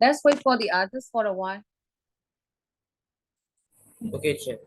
Let's wait for the others for a while. Okay, Chair.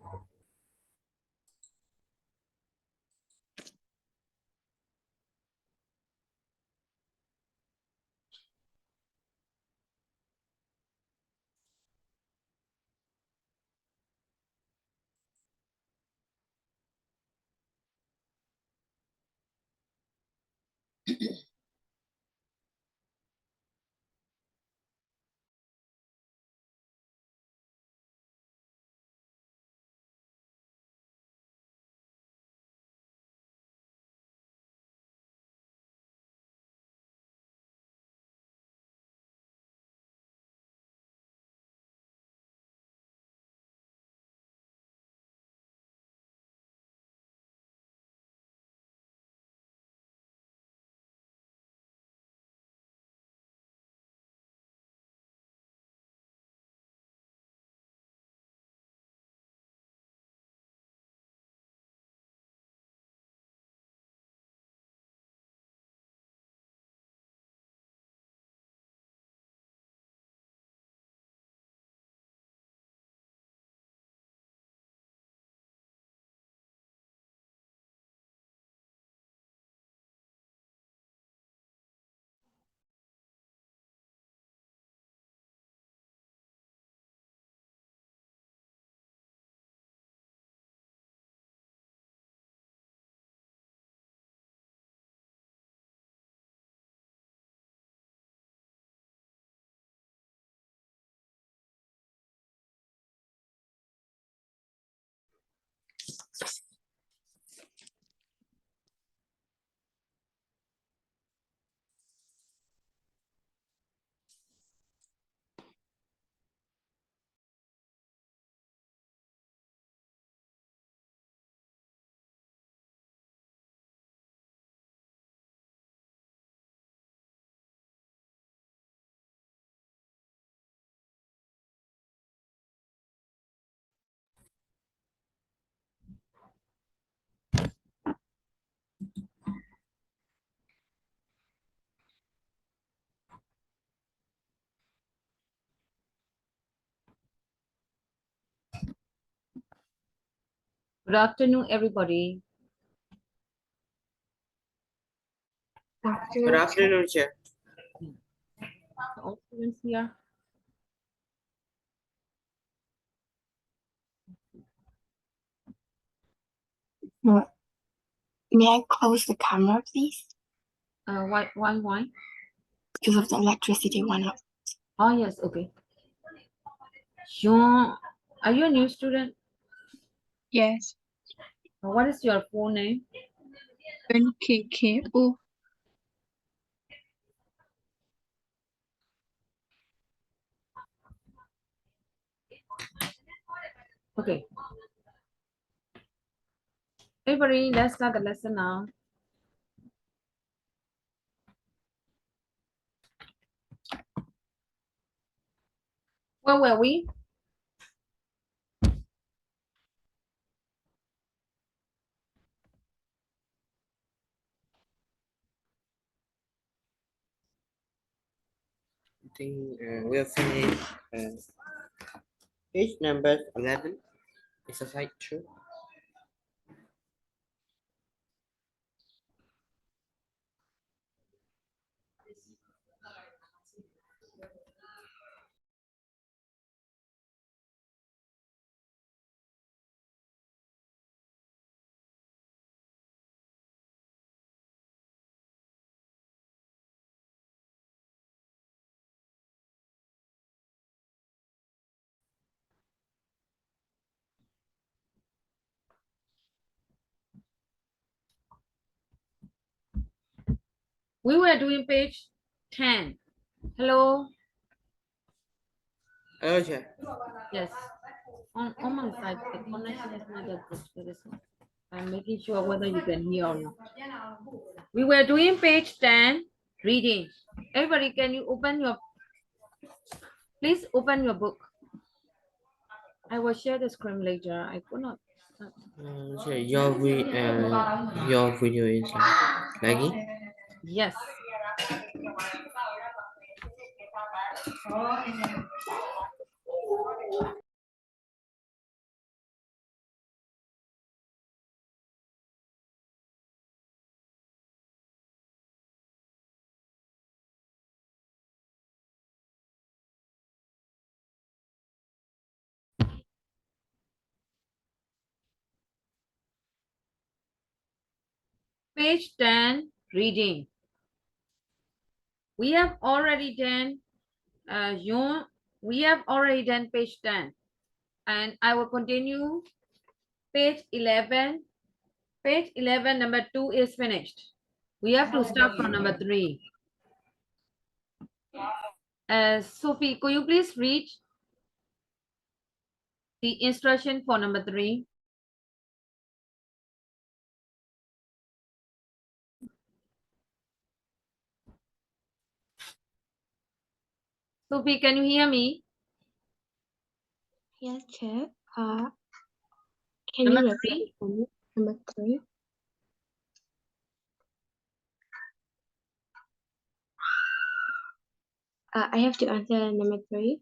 Good afternoon, everybody. Good afternoon, Chair. All students here. May I close the camera, please? Why? Because of the electricity went up. Oh, yes, okay. Sean, are you a new student? Yes. What is your full name? NKKO. Okay. Everybody, let's start the lesson now. Where were we? I think we'll finish page number 11. Exercise 2. We were doing page 10. Hello? Hello, Chair. Yes. On my side, the connection is not that good. That is why. I'm making sure whether you can hear or not. We were doing page 10, reading. Everybody, can you open your, please open your book. I will share the screen later. I could not. Chair, your video is lagging. Yes. Page 10, reading. We have already done we have already done page 10, and I will continue page 11. Page 11, number 2 is finished. We have to start from number 3. Sophie, could you please read the instruction for number 3? Sophie, can you hear me? Yes, Chair. Can Number you repeat 3? for me? Number 3. I have to answer number 3.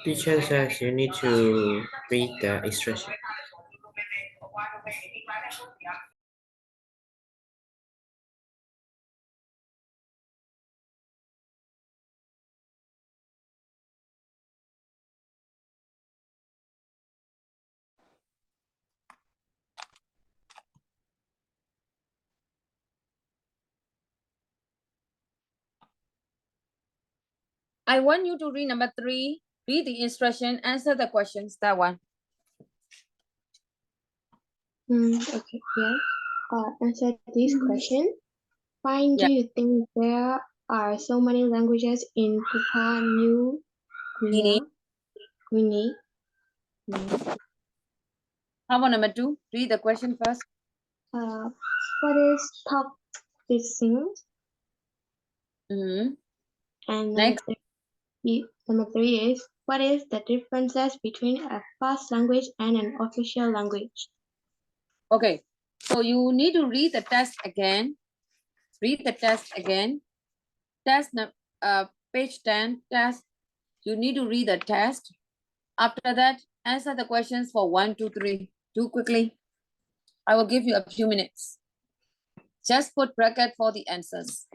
Teacher says you need to read the instruction. I want you to read number 3. Read the instruction, answer the questions. That one. Okay, yeah. Answer this question. Why do you think there are so many languages in Papua New Guinea? How about number 2? Read the question first. What is top fixing? Mm-hmm. And Next. number 3 is, what is the differences between a first language and an official language? Okay, so you need to read the test again. Read the test again. Page 10, test. You need to read the test. After that, answer the questions for 1, 2, 3. Do quickly. I will give you a few minutes. Just put bracket for the answers.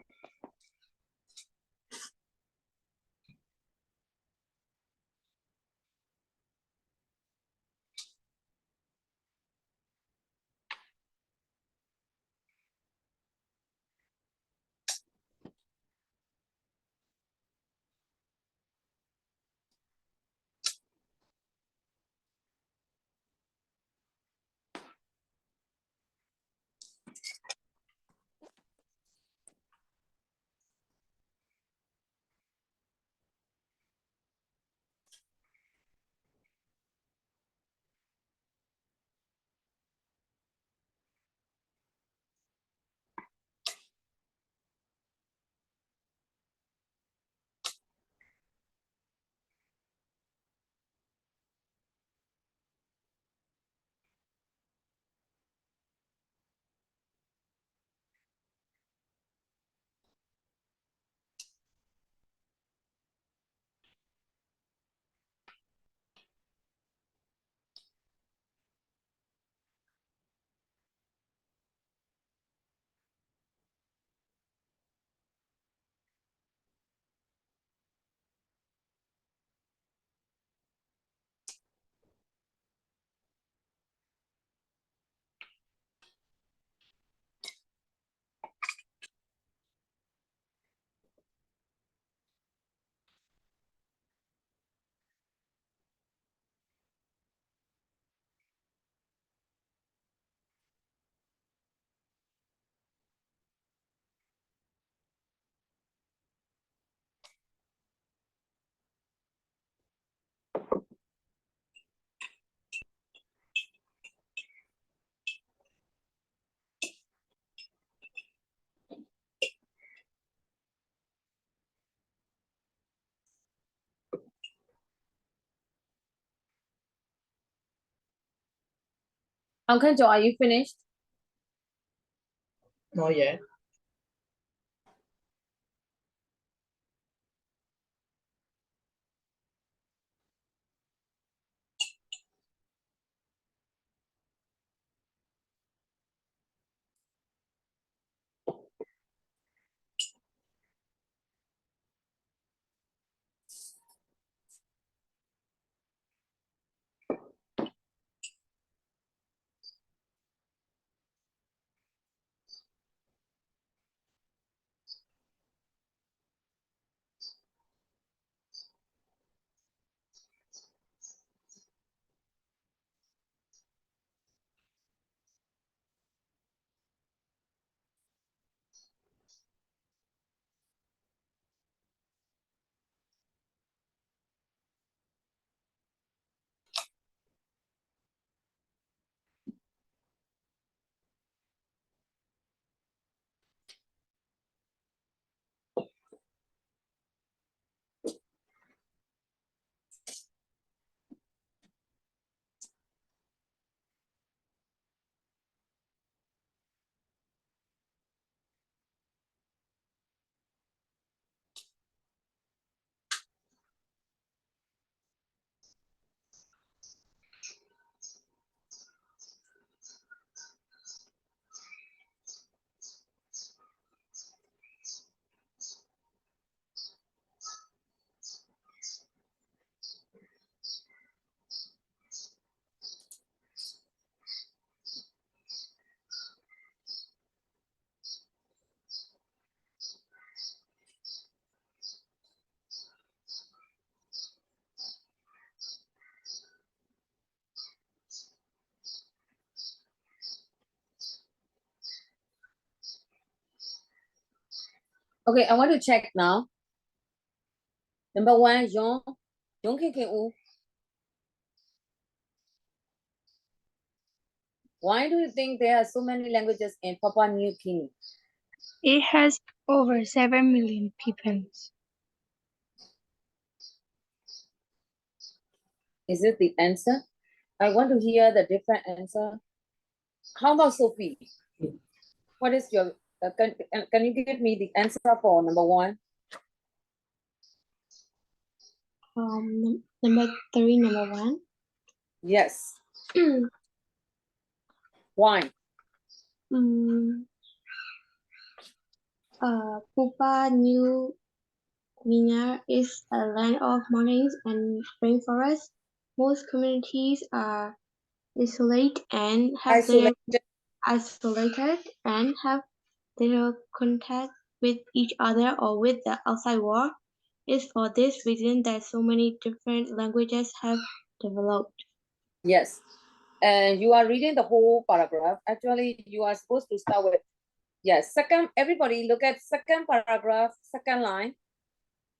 Uncle Joe, are you finished? Not yet. Okay, I want to check now. Number one, Jean King. Why do you think there are so many languages in Papua New Guinea? It has over 7 million people. Is it the answer? I want to hear the different answer. How about Sophie? What is your, can you give me the answer for number one? Number 3, number 1. Yes. Why? Papua New Guinea is a land of mountains and rainforests. Most communities are isolated and have little contact with each other or with the outside world. It's for this reason that so many different languages have developed. Yes. And you are reading the whole paragraph. Actually, you are supposed to start with, yes, second, everybody look at second paragraph, second line.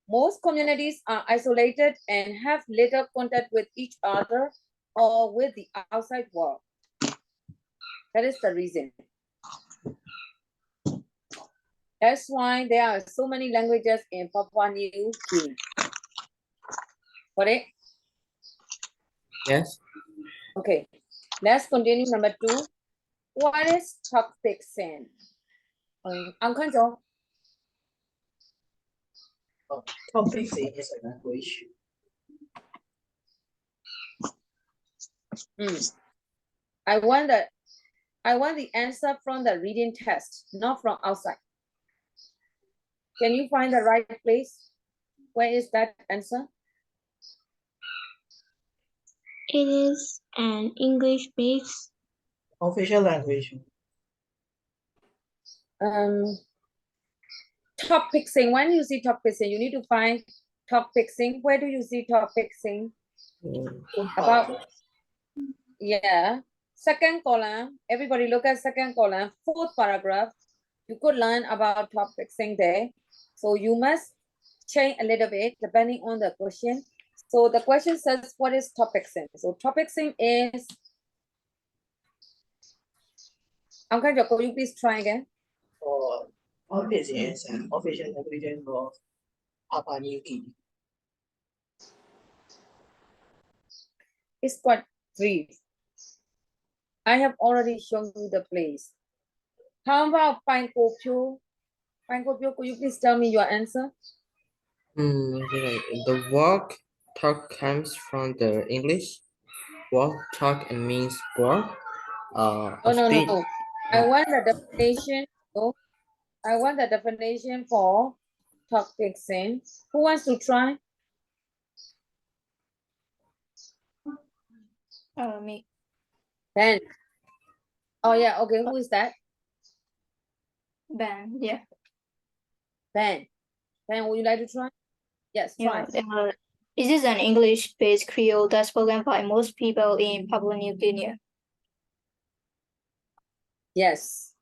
Most communities are isolated and have little contact with each other or with the outside world. That is the reason. That's why there are so many languages in Papua New Guinea. Got it? Yes. Okay, let's continue number 2. What is top fixing? Uncle Joe. Top fixing is a language. I want the answer from the reading test, not from outside. Can you find the right place? Where is that answer? It is an English-based Official language. Top fixing. When you see top fixing, you need to find top fixing. Where do you see top fixing? About, yeah, second column. Everybody look at second column, 4th paragraph. You could learn about top fixing there. So you must change a little bit depending on the question. So the question says, what is top fixing? So top fixing is, Uncle Joe, could you please try again? Top fixing is an official language of Papua New Guinea. It's quite brief. I have already shown you the place. How about Pine Kopyo? Pine Kopyo, could you please tell me your answer? The word talk comes from the English walk, talk, and means walk. No, no, Speak. no. I want the definition. No, I want the definition for talk fixing. Who wants to try? Me. Ben. Oh yeah, okay. Who is that? Ben, yeah. Ben. Ben, would you like to try? Yes, try. This is an English-based Creole that's spoken by most people in Papua New Guinea. Yes,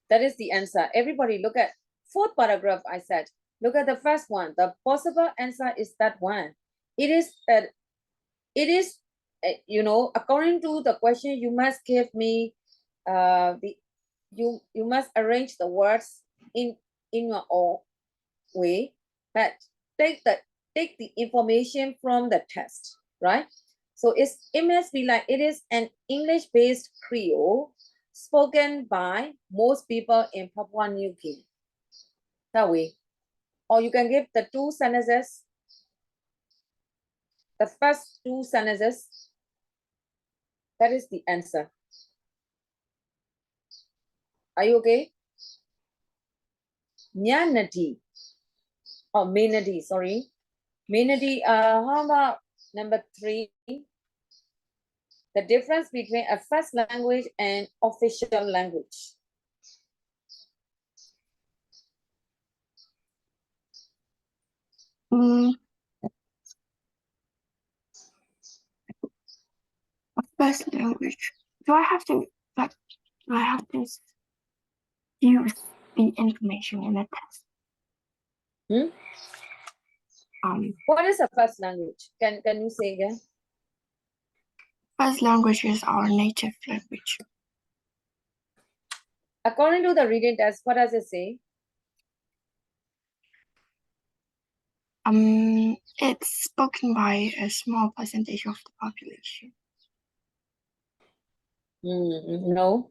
that is the answer. Everybody look at fourth paragraph I said. Look at the first one. The possible answer is that one. It is, you know, according to the question, you must give me you must arrange the words in your own way, but take the information from the text, right? So it must be like it is an English-based Creole spoken by most people in Papua New Guinea. That way. Or you can give the two sentences, the first two sentences. That is the answer. Are you okay? Nyanadi. Oh, Mainadi, sorry. Mainadi, how about number 3? The difference between a first language and official language. First language. Do I have to use the information in the test? What is a first language? Can you say again? First language is our native language. According to the reading test, what does it say? It's spoken by a small percentage of the population. No,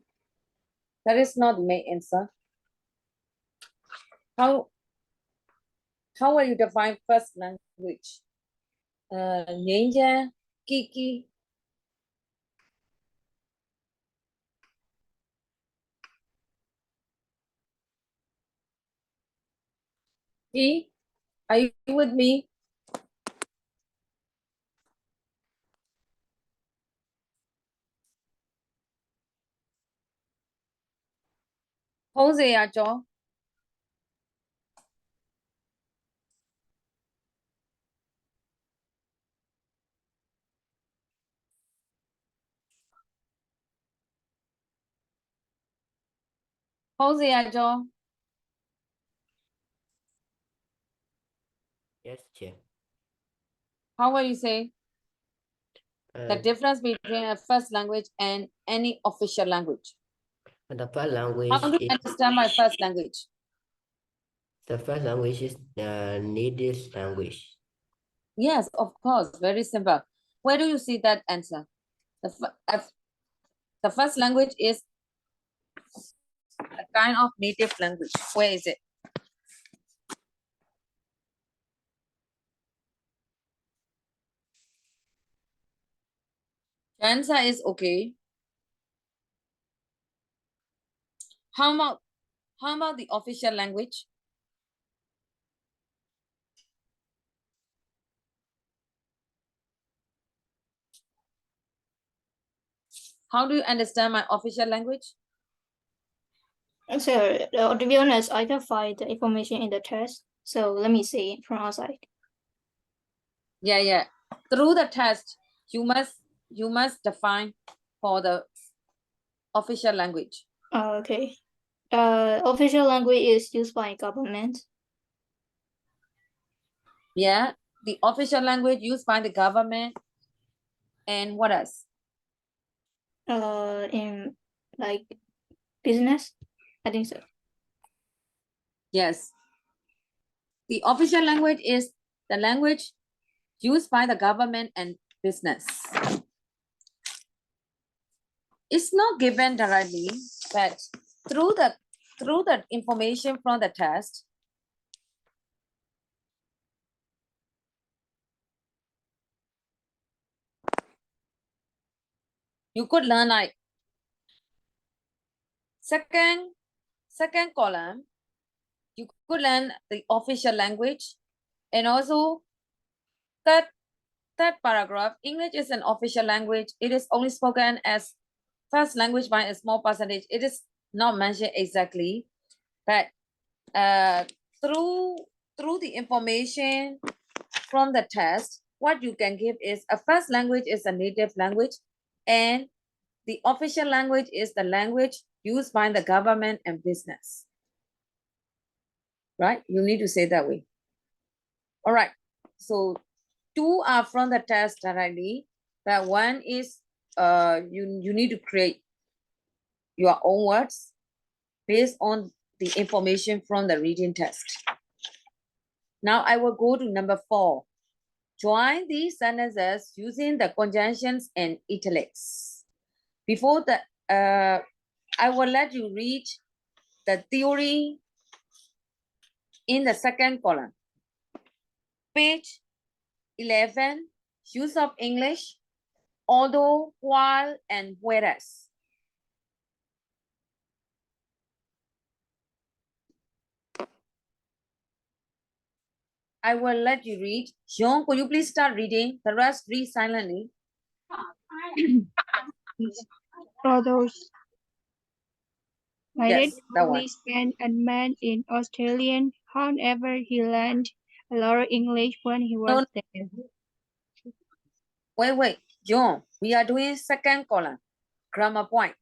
that is not the main answer. How will you define first language? Ninja, Kiki. Kiki, are you with me? Jose Acho. Jose Acho. Yes, Chair. How will you say the Uh, difference between a first language and any official language? the first language How do you is understand my first language? the native language. Yes, of course, very simple. Where do you see that answer? The first language is a kind of native language. Where is it? The answer is okay. How about the official language? How do you understand my official language? So, to be honest, I can find the information in the test. So let me see from outside. Yeah. Through the test, you must define for the official language. Okay. Official language is used by government. Yeah, the official language used by the government. And what else? In like business, I think so. Yes. The official language is the language used by the government and business. It's not given directly, but through the information from the test, you could learn like second column, you could learn the official language, and also third paragraph, English is an official language. It is only spoken as first language by a small percentage. It is not mentioned exactly, but through the information from the test, what you can give is a first language is a native language, and the official language is the language used by the government and business. Right? You need to say that way. All right. So 2 are from the test directly, but 1 is you need to create your own words based on the information from the reading test. Now I will go to number 4. Join these sentences using the conjunctions and italics. Before the I will let you read the theory in the second column. Page 11, use of English, although, while, and whereas. I will let you read. Jean, could you please start reading? The rest read silently. Although Yes, that one. spent a man in Australian, however, he learned a lot of English when he was there. Wait. John, we are doing second column. Grammar point.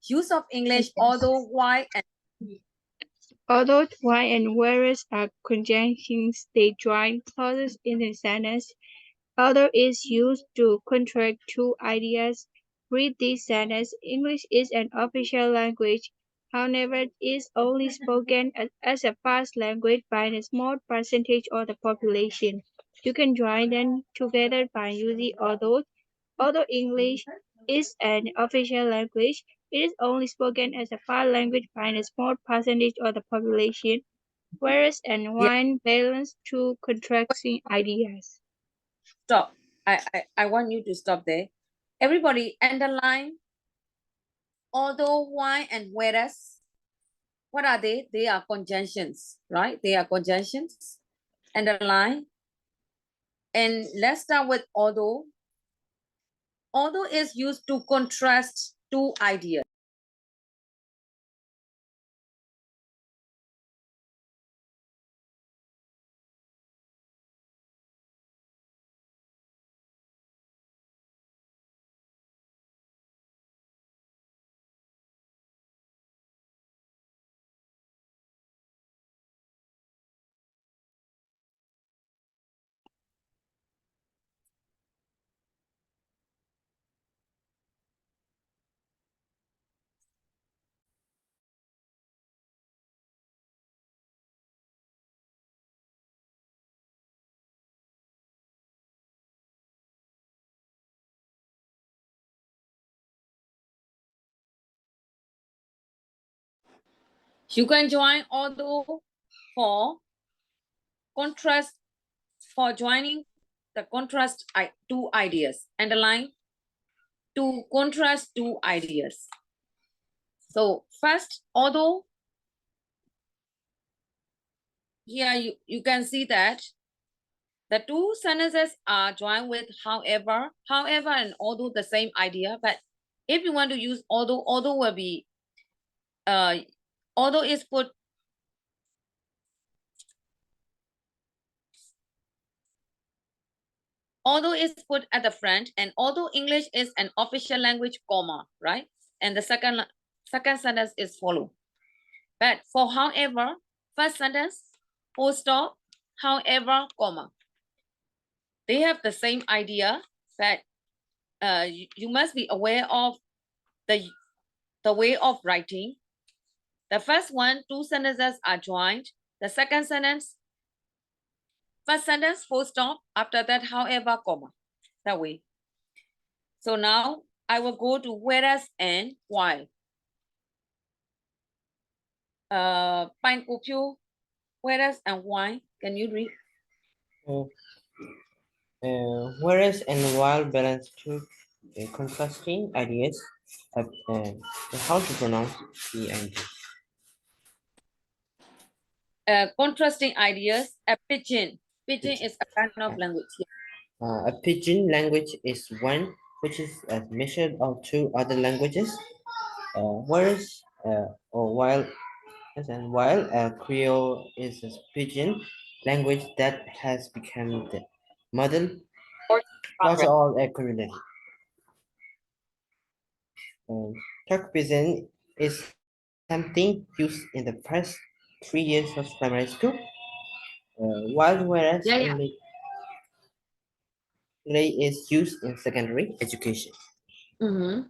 Use of English, Yes. although, why, and Although why and whereas are conjunctions, they join clauses in the sentence. Although is used to contract two ideas. Read this sentence. English is an official language. However, it is only spoken as a first language by a small percentage of the population. You can join them together by using although. Although English is an official language, it is only spoken as a first language by a small percentage of the population, whereas and yeah, one balance two contrasting ideas. stop. I want you to stop there. Everybody underline although, why, and whereas. What are they? They are conjunctions, right? They are conjunctions. Underline. And let's start with although. Although is used to contrast two ideas. You can join although for contrast, for joining the contrast two ideas. Underline to contrast two ideas. So first, although here you can see that the two sentences are joined with however and although the same idea, but if you want to use although will be although is put at the front, and although English is an official language, comma, right? And the second sentence is follow. But for however, first sentence, full stop, however, comma. They have the same idea, but you must be aware of the way of writing. The first one, two sentences are joined. The second sentence, first sentence, full stop. After that, however, comma. That way. So now I will go to whereas and while. Pine Kopyo, whereas and why? Can you read? Uh, Whereas and while balance two contrasting ideas, how to pronounce the ing? Contrasting ideas. A pidgin. Pidgin Pidgin. is a kind of language. A pidgin language is one which is a mixture of two other languages, whereas or while Creole is a pidgin language that has become the mother was all a community. Turk pidgin is something used in the first 3 years of primary school, while whereas Yeah, yeah. English is used in secondary education. Mm-hmm.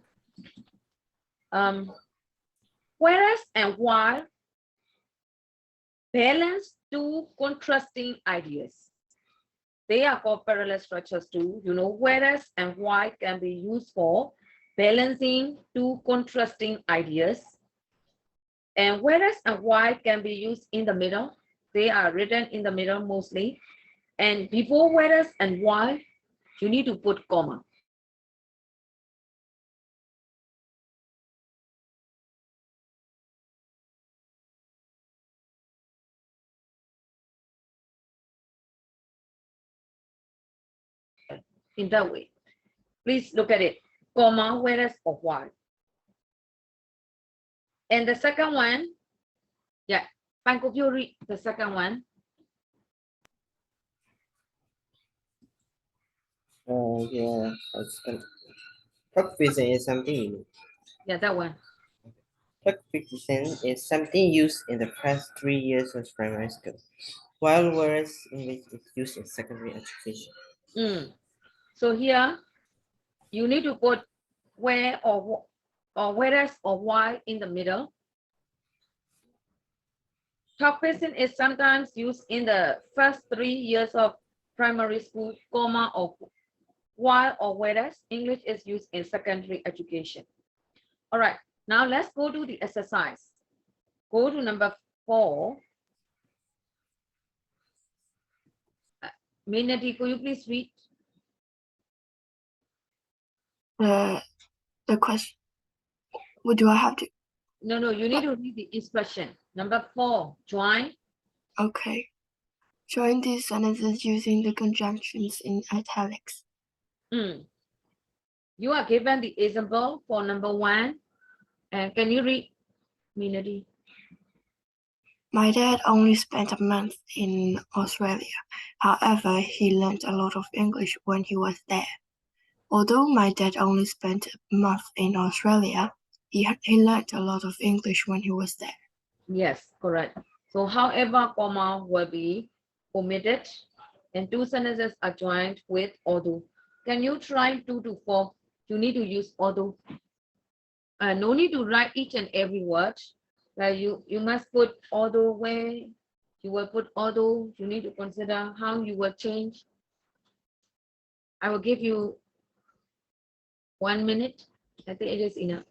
Whereas and while balance two contrasting ideas. They are called parallel structures too. Whereas and why can be used for balancing two contrasting ideas. And whereas and why can be used in the middle. They are written in the middle mostly. And before whereas and why, you need to put comma. In that way. Please look at it. Comma, whereas or why. And the second one, yeah, Bank of you read the second one. Yeah, Turk pidgin is something unique. Yeah, that one. Turk pidgin is something used in the first 3 years of primary school, while whereas English is used in secondary education. So here, you need to put where or whereas or why in the middle. Top person is sometimes used in the first 3 years of primary school, comma or while or whereas English is used in secondary education. All right, now let's go to the exercise. Go to number 4. Minati, could you please read? The question. What do I have to? No, you need to read the instruction. Number 4, join. Okay. Join these sentences using the conjunctions in italics. You are given the example for number 1. And can you read, Minati? My dad only spent a month in Australia. However, he learned a lot of English when he was there. Although my dad only spent a month in Australia, he learned a lot of English when he was there. Yes, correct. So however, comma will be omitted and two sentences are joined with although. Can you try 2 to 4? You need to use although. No need to write each and every word. You must put although where you will put although. You need to consider how you will change. I will give you 1 minute. I think it is enough.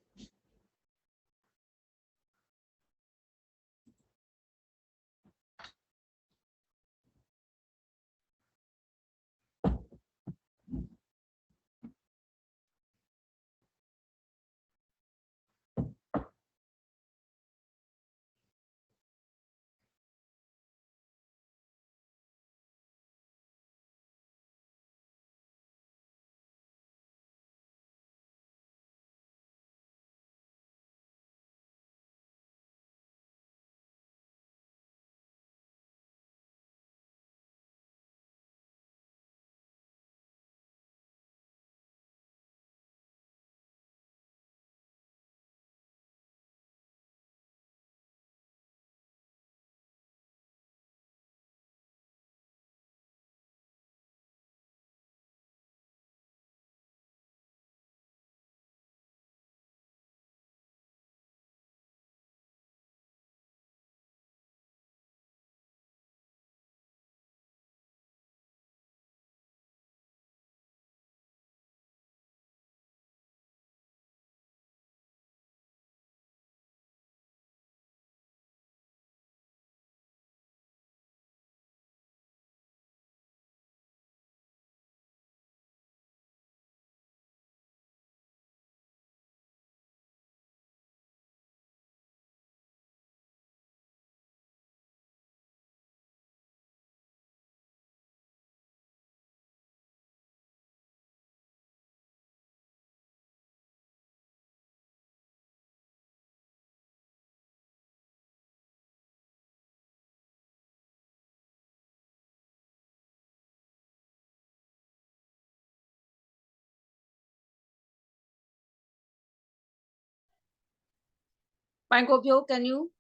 Fine, Kopyo, can you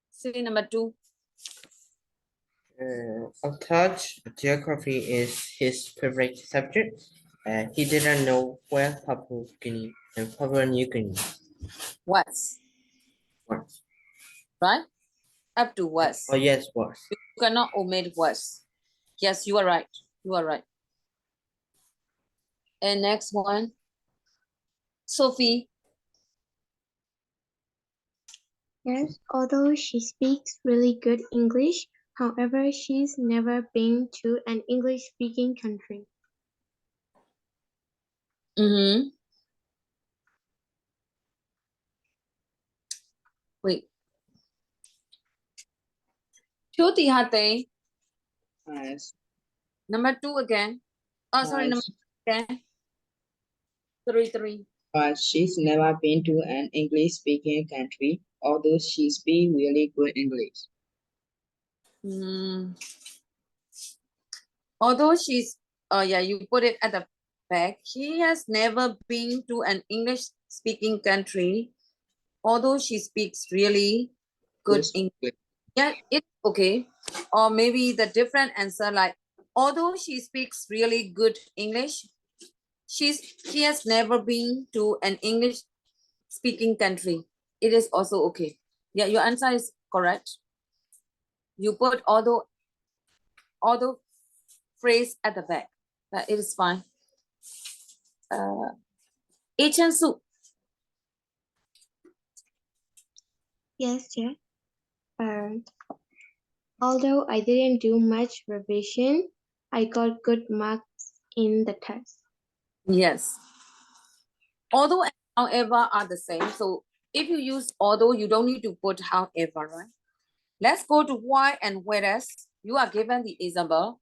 say number 2? Although geography is his favorite subject, he didn't know where Papua New Guinea Was, was. right? Up to was. Oh yes, was. You cannot omit was. Yes, you are right. You are right. And next one, Sophie. Yes, although she speaks really good English, however, she's never been to an English-speaking country. Mm-hmm. Wait. Jyoti Hate, Yes. number 2 again. Oh, sorry, number Yes. 2 again. 3. But she's never been to an English-speaking country, although she speaks really good English. Although she's, oh yeah, you put it at the back. She has never been to an English-speaking country, although she speaks really good English. Yeah, it's okay. Or maybe the different answer, like, although she speaks really good English, she has never been to an English-speaking country. It is also okay. Yeah, your answer is correct. You put although phrase at the back. It is fine. Agent Su. Yes, yeah. Although I didn't do much revision, I got good marks in the test. Yes. Although and however are the same. So if you use although, you don't need to put however, right? Let's go to why and whereas. You are given the example.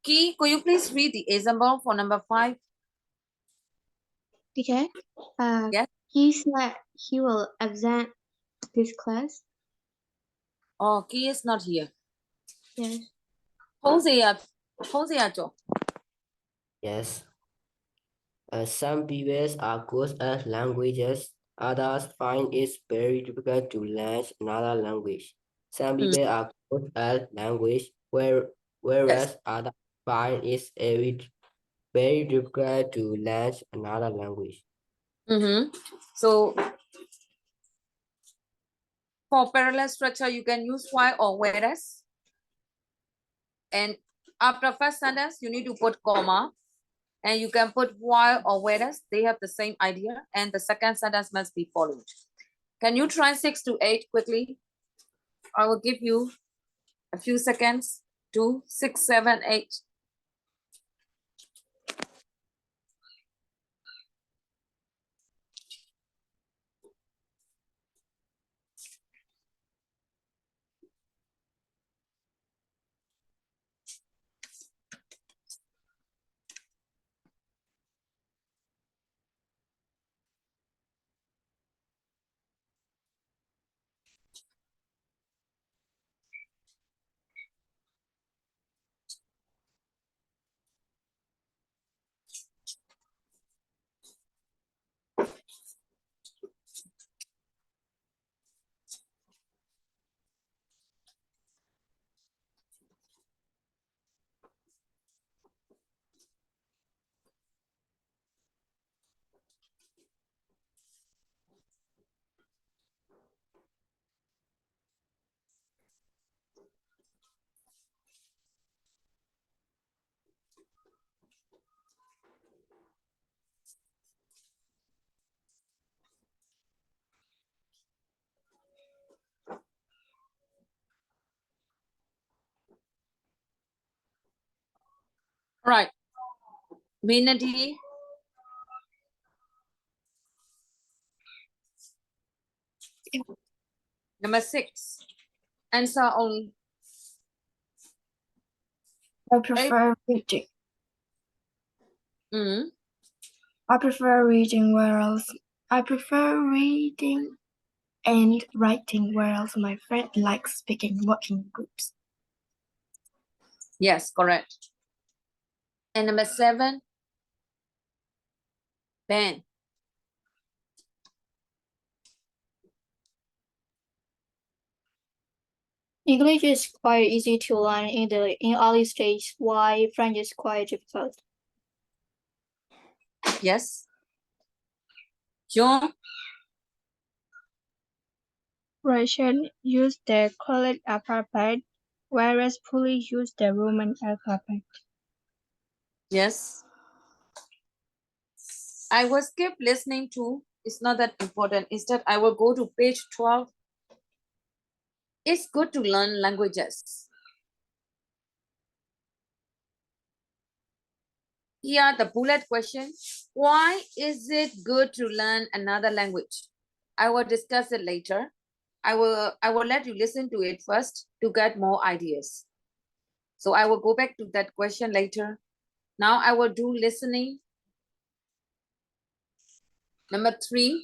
Key, could you please read the example for number 5? Okay. Yes. He said he will absent this class. Oh, Key is not here. Yes. Hosea. Yes. Some people are good at languages. Others find it very difficult to learn another language. Some people are good at language, whereas others find it very difficult to learn another language. So for parallel structure, you can use why or whereas. And after first sentence, you need to put comma. And you can put why or whereas. They have the same idea. And the second sentence must be followed. Can you try 6 to 8 quickly? I will give you a few seconds. 2, 6, 7, 8. All right. Minati. Number 6. Answer only. I prefer reading. Mm. I prefer reading, whereas I prefer reading and writing, whereas my friend likes speaking, working groups. Yes, correct. And number 7. Ben. English is quite easy to learn in early stage, while French is quite difficult. Yes. John? Russian use the Cyrillic alphabet, whereas Polish use the Roman alphabet. Yes. I will skip listening to. It's not that important. Instead, I will go to page 12. It's good to learn languages. Here, the bullet question. Why is it good to learn another language? I will discuss it later. I will let you listen to it first to get more ideas. So I will go back to that question later. Now I will do listening. Number 3.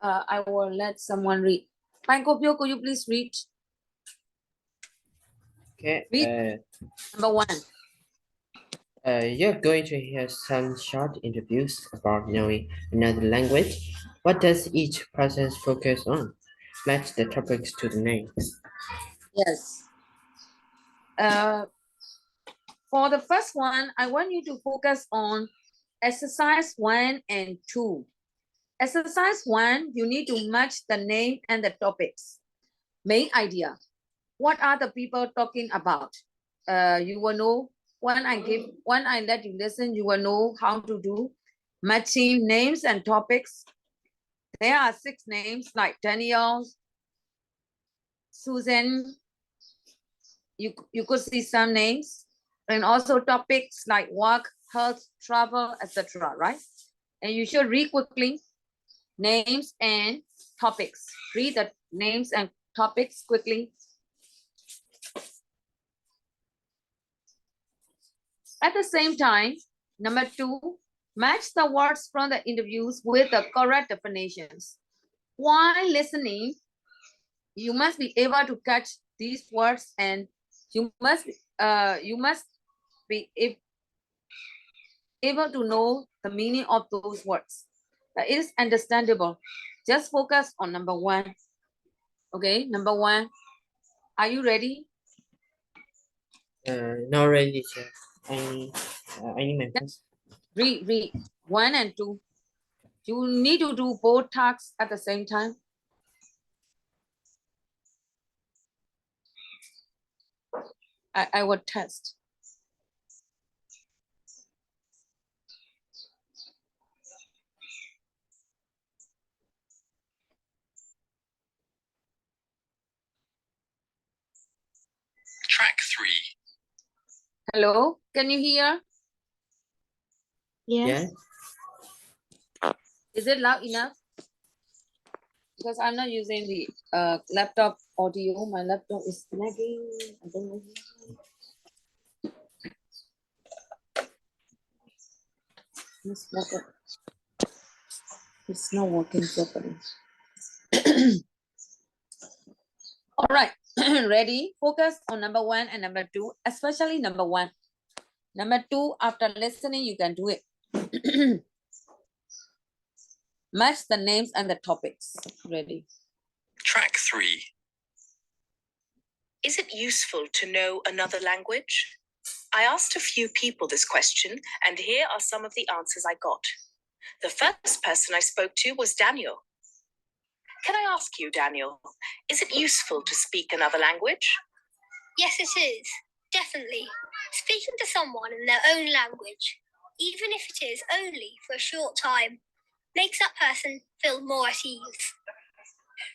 I will let someone read. Fine, Kopio, could you please read? Okay. Read. Number 1. You're going to hear some short interviews about knowing another language. What does each person focus on? Match the topics to the names. Yes. For the first one, I want you to focus on exercise 1 and 2. Exercise 1, you need to match the name and the topics. Main idea. What are the people talking about? You will know when I let you listen, you will know how to do matching names and topics. There are 6 names like Daniel, Susan. You could see some names, and also topics like work, health, travel, etc. Right? And you should read quickly names and topics. Read the names and topics quickly. At the same time, number 2, match the words from the interviews with the correct definitions. While listening, you must be able to catch these words, and you must be able to know the meaning of those words. It is understandable. Just focus on number 1. Okay, number 1. Are you ready? Not really, sir. I need my pen. Read 1 and 2. You need to do both tasks at the same time. I will test. Track 3. Hello, can you hear? Yes. Yeah. Is it loud enough? Because I'm not using the laptop audio. My laptop is lagging. I don't know. It's not working properly. All right, ready? Focus on number 1 and number 2, especially number 1. Number 2, after listening, you can do it. Match the names and the topics. Ready? Track 3. Is it useful to know another language? I asked a few people this question, and here are some of the answers I got. The first person I spoke to was Daniel. Can I ask you, Daniel, is it useful to speak another language? Yes, it is. Definitely. Speaking to someone in their own language, even if it is only for a short time, makes that person feel more at ease.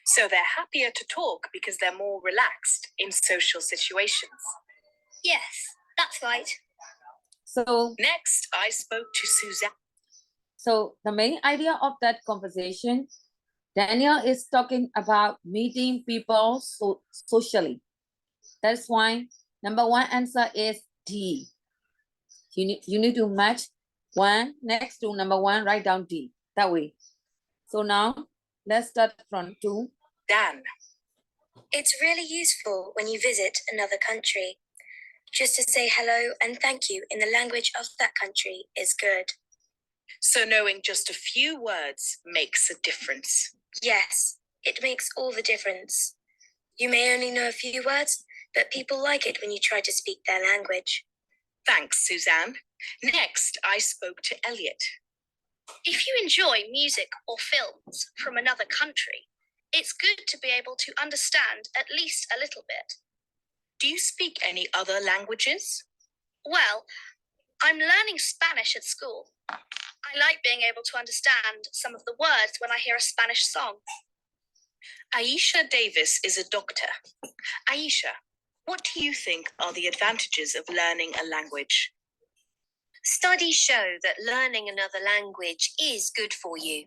So they're happier to talk because they're more relaxed in social situations. Yes, that's right. So Next, I spoke to Suzanne. So the main idea of that conversation, Daniel is talking about meeting people socially. That's why number 1 answer is D. You need to match 1 next to number 1, write down D, that way. So now let's start from 2. Dan. It's really useful when you visit another country. Just to say hello and thank you in the language of that country is good. So knowing just a few words makes a difference. Yes, It makes all the difference. You may only know a few words, but people like it when you try to speak their language. Thanks, Suzanne. Next, I spoke to Elliot. If you enjoy music or films from another country, it's good to be able to understand at least a little bit. Do you speak any other languages? Well, I'm learning Spanish at school. I like being able to understand some of the words when I hear a Spanish song. Aisha Davis is a doctor. Aisha, what do you think are the advantages of learning a language? Studies show that learning another language is good for you.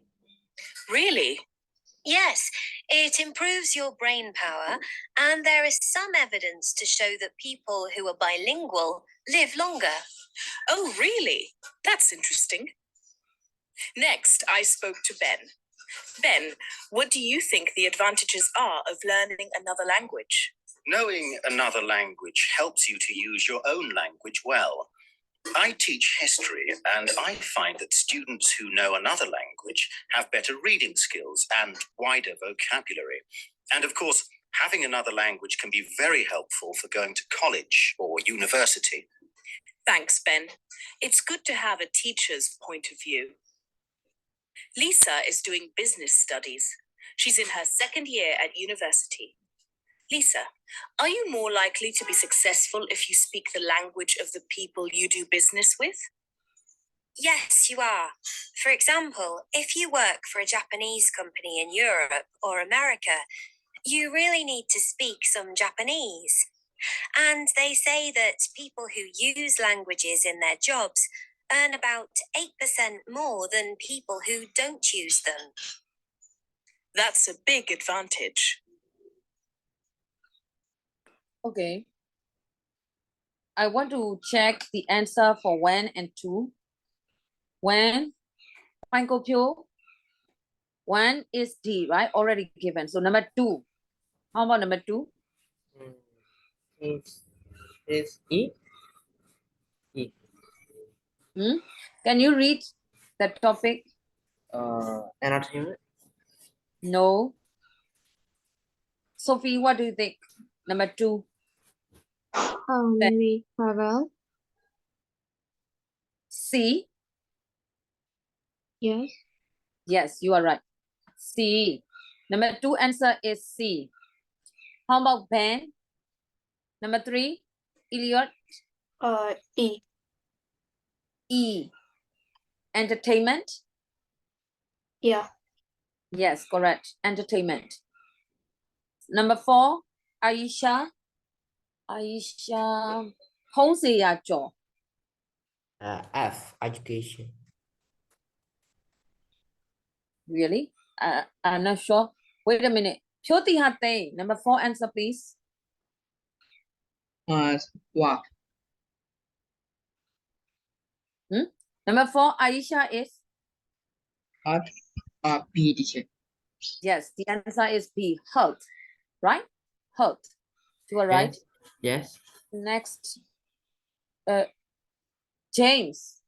Really? Yes, it improves your brain power, and there is some evidence to show that people who are bilingual live longer. Oh, really? That's interesting. Next, I spoke to Ben. Ben, what do you think the advantages are of learning another language? Knowing another language helps you to use your own language well. I teach history, and I find that students who know another language have better reading skills and wider vocabulary. And of course, having another language can be very helpful for going to college or university. Thanks, Ben. It's good to have a teacher's point of view. Lisa is doing business studies. She's in her second year at university. Lisa, are you more likely to be successful if you speak the language of the people you do business with? Yes, you are. For example, if you work for a Japanese company in Europe or America, you really need to speak some Japanese. And they say that people who use languages in their jobs earn about 8% more than people who don't use them. That's a big advantage. Okay. I want to check the answer for 1 and 2. When, Michael Pyo, 1 is D, right? Already given. So number 2. How about number 2? Is E? E. Can you read the topic? Entertainment. No. Sophie, what do you think? Number 2. Maybe travel. C. Yes. Yes, you are right. C. Number 2 answer is C. How about Ben? Number 3, Elliot. E. E. Entertainment. Yeah. Yes, correct. Entertainment. Number 4, Aisha. Aisha. F. Education. Really? I'm not sure. Wait a minute. Choti Hate. Number 4 answer, please. Work. Number 4, Aisha is? Art. B teacher. Yes, the answer is B. Health. Right? Health. You are right. Yes. Next. James.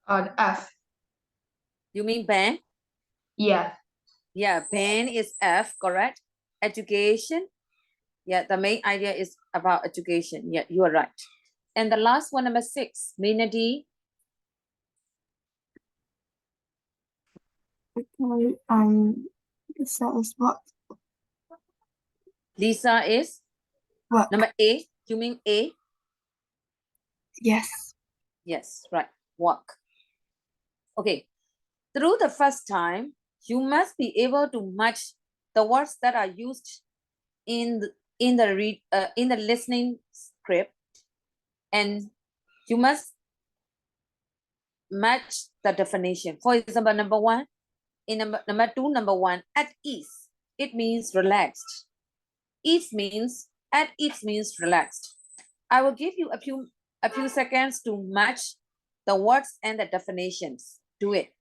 F. You mean Ben? Yeah. Yeah, Ben is F, correct? Education. Yeah, the main idea is about education. Yeah, you are right. And the last one, number 6, Mina D. Okay, Lisa is what? Lisa is? What? Number A. You mean A? Yes. Yes, right. Work. Okay. Through the first time, you must be able to match the words that are used in the listening script, and you must match the definition. For example, number 1, in number 2, number 1, at ease. It means relaxed. Ease means at ease means relaxed. I will give you a few seconds to match the words and the definitions. Do it.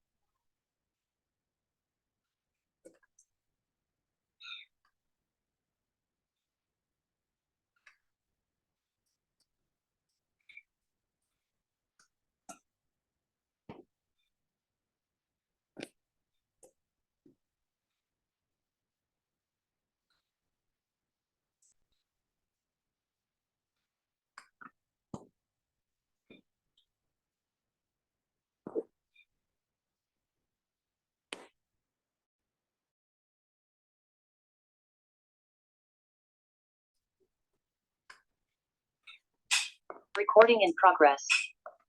Recording in progress.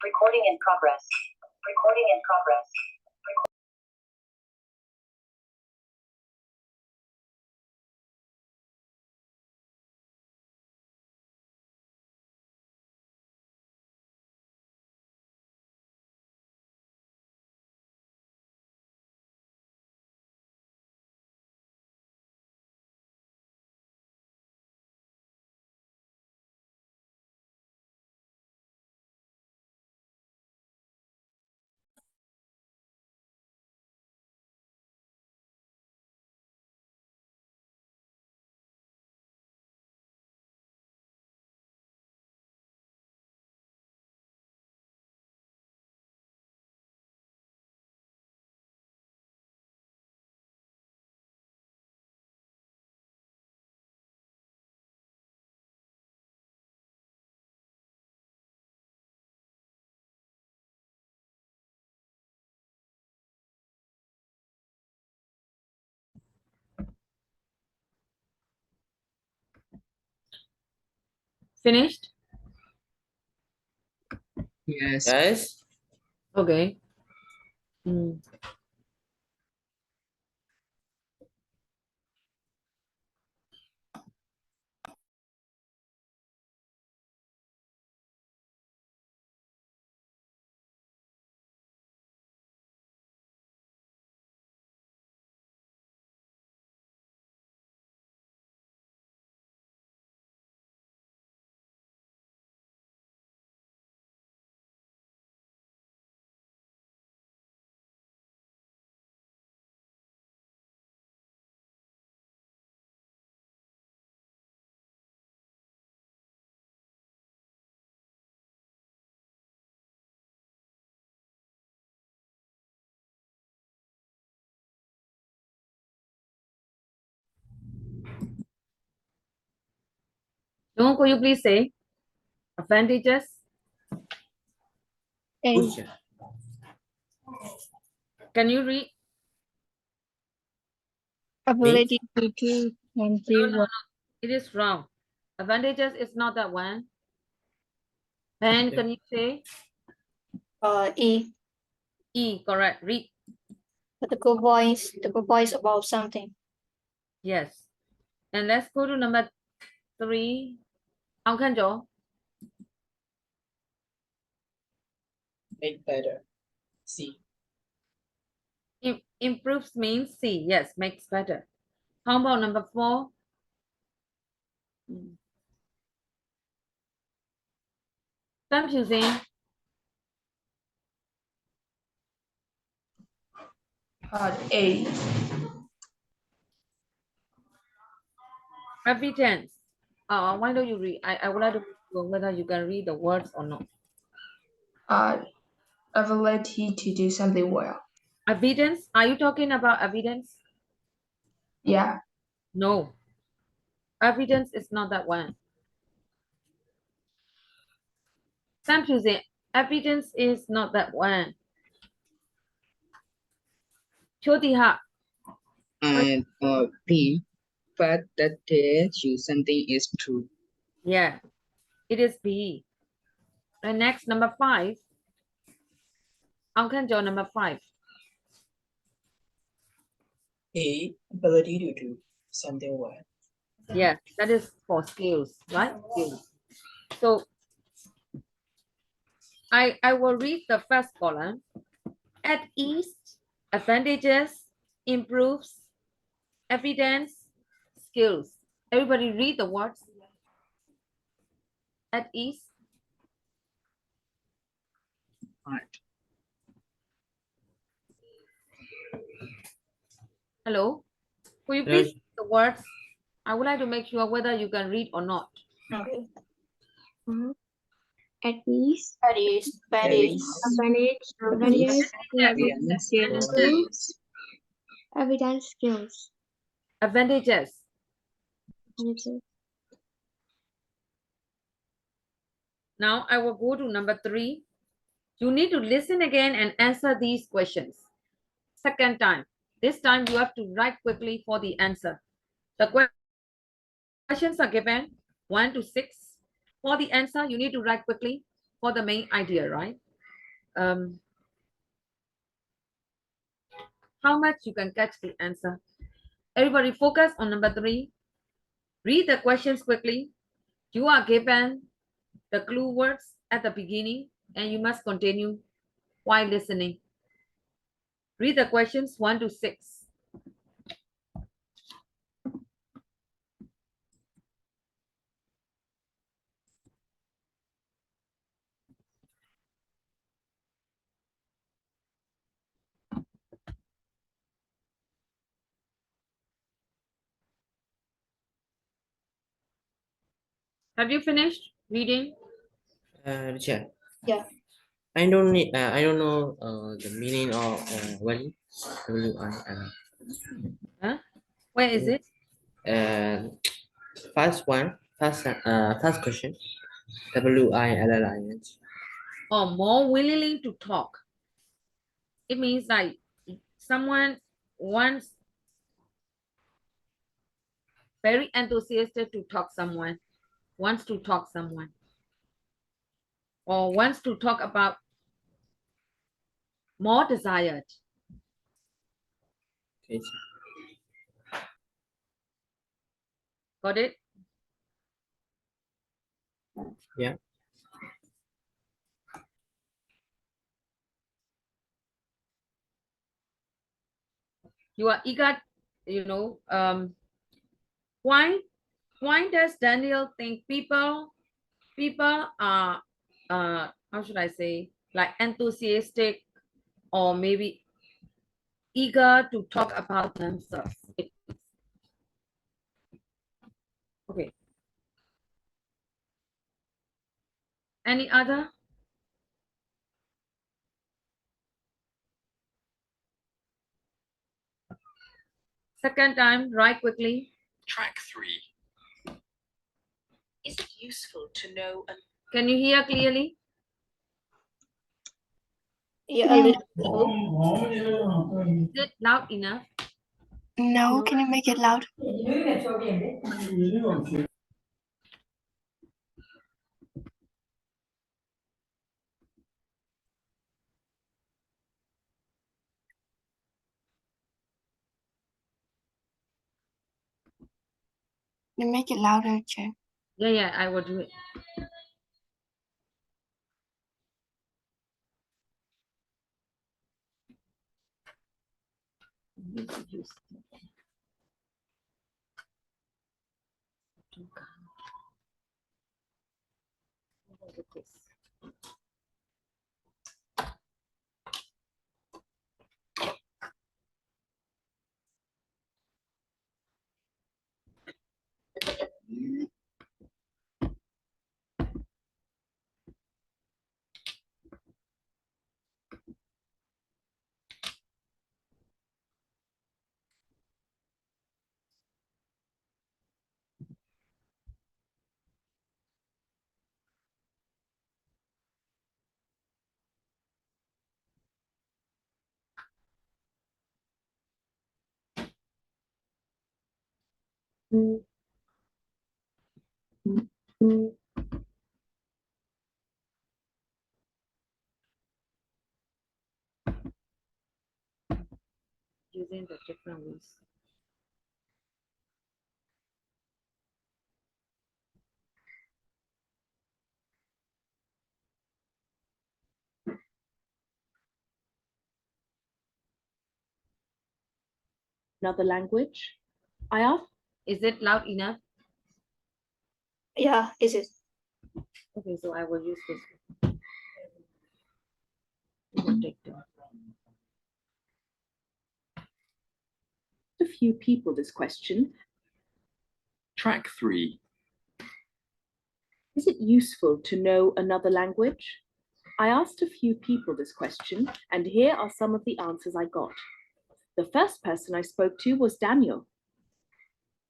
Recording in progress. Recording in progress. Finished? Yes. Yes. Okay. Don't could you please say advantages? A. Good job. Can you read? Ability to do something well. It is wrong. Advantages is not that one. Pen, Okay. can you say? E. E, correct. Read. The good points. The good points about something. Yes. And let's go to number 3. Ông Khanh Chỗ. Make better. C. Improves means C. Yes, makes better. How about number 4? Confusing. A. Evidence. Why don't you read? I would like to know whether you can read the words or not. Ability to do something well. Evidence? Are you talking about evidence? Yeah. No. Evidence is not that one. Confusing. Evidence is not that one. Chotiha. And B. Fact that tells you something is true. Yeah. It is B. And next, number 5. Uncle Joe, number 5. A. Ability to do something well. Yeah, that is for skills, right? Skills. So I will read the first column. At ease, advantages, improves, evidence, skills. Everybody read the words. At ease. Right. Hello. Could you Yes. please read the words? I would like to make sure whether you can read or not. Okay. At least, That is. That is. advantage, Evidence. evidence skills. Advantages. Now I will go to number 3. You need to listen again and answer these questions. Second time. This time you have to write quickly for the answer. The questions are given 1 to 6. For the answer, you need to write quickly for the main idea, right? How much you can catch the answer? Everybody focus on number 3. Read the questions quickly. You are given the clue words at the beginning and you must continue while listening. Read the questions 1 to 6. Have you finished reading? Teacher, Yeah. I don't need. I don't know the meaning of when WIL. Huh? Where is it? First one. First question. WILLING. Or more willing to talk. It means like someone wants very enthusiastic to talk someone, wants to talk someone, or wants to talk about more desired. Okay. Got it? Yeah. You are eager, why does Daniel think people are how should I say, like enthusiastic or maybe eager to talk about themselves? Okay. Any other? Second time, write quickly. Track 3. Is it useful to know an Can you hear clearly? Yeah, a little. Is it loud enough? No, can you make it loud? You make it louder, Chen. Yeah, I will do it. Using the different ways. Another language? I asked. Is it loud enough? Yeah, is it? Okay, so I will use this. We will take turn. A few people this question. Track 3. Is it useful to know another language? I asked a few people this question, and here are some of the answers I got. The first person I spoke to was Daniel.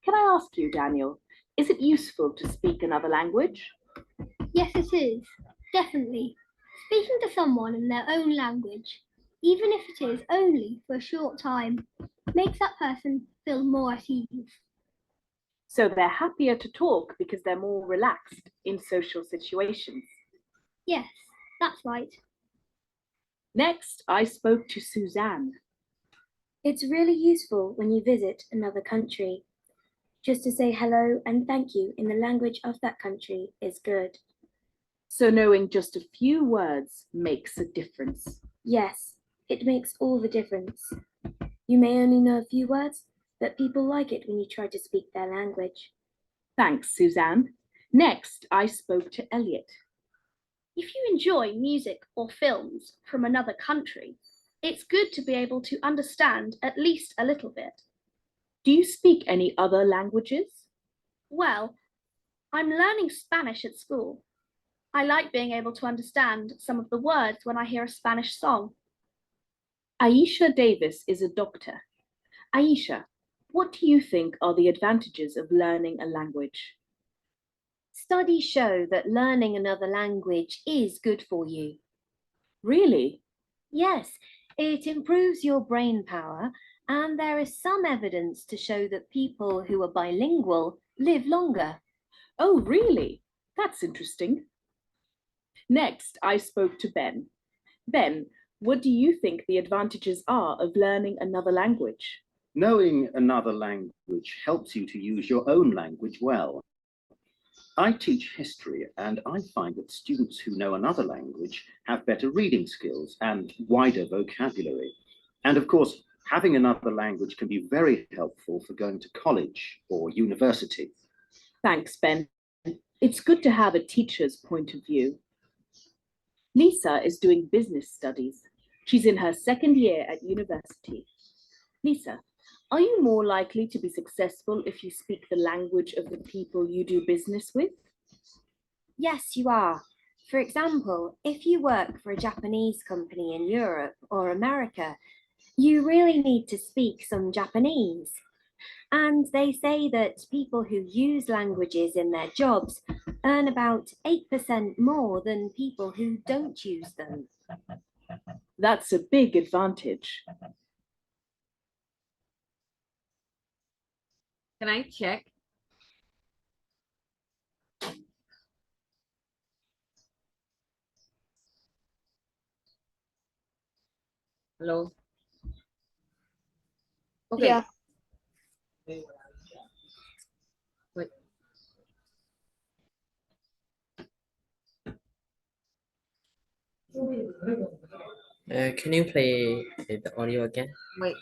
Can I ask you, Daniel, is it useful to speak another language? Yes, it is. Definitely. Speaking to someone in their own language, even if it is only for a short time, makes that person feel more at ease. So they're happier to talk because they're more relaxed in social situations. Yes, that's right. Next, I spoke to Suzanne. It's really useful when you visit another country. Just to say hello and thank you in the language of that country is good. So knowing just a few words makes a difference. Yes, it makes all the difference. You may only know a few words, but people like it when you try to speak their language. Thanks, Suzanne. Next, I spoke to Elliot. If you enjoy music or films from another country, it's good to be able to understand at least a little bit. Do you speak any other languages? Well, I'm learning Spanish at school. I like being able to understand some of the words when I hear a Spanish song. Aisha Davis is a doctor. Aisha, what do you think are the advantages of learning a language? Studies show that learning another language is good for you. Really? Yes, it improves your brain power, and there is some evidence to show that people who are bilingual live longer. Oh, really? That's interesting. Next, I spoke to Ben. Ben, what do you think the advantages are of learning another language? Knowing another language helps you to use your own language well. I teach history, and I find that students who know another language have better reading skills and wider vocabulary. And of course, having another language can be very helpful for going to college or university. Thanks, Ben. It's good to have a teacher's point of view. Lisa is doing business studies. She's in her second year at university. Lisa, are you more likely to be successful if you speak the language of the people you do business with? Yes, you are. For example, if you work for a Japanese company in Europe or America, you really need to speak some Japanese. And they say that people who use languages in their jobs earn about 8% more than people who don't use them. That's a big advantage. Can I check? Hello? Okay. Yeah. Wait. Can you play the audio again? Wait.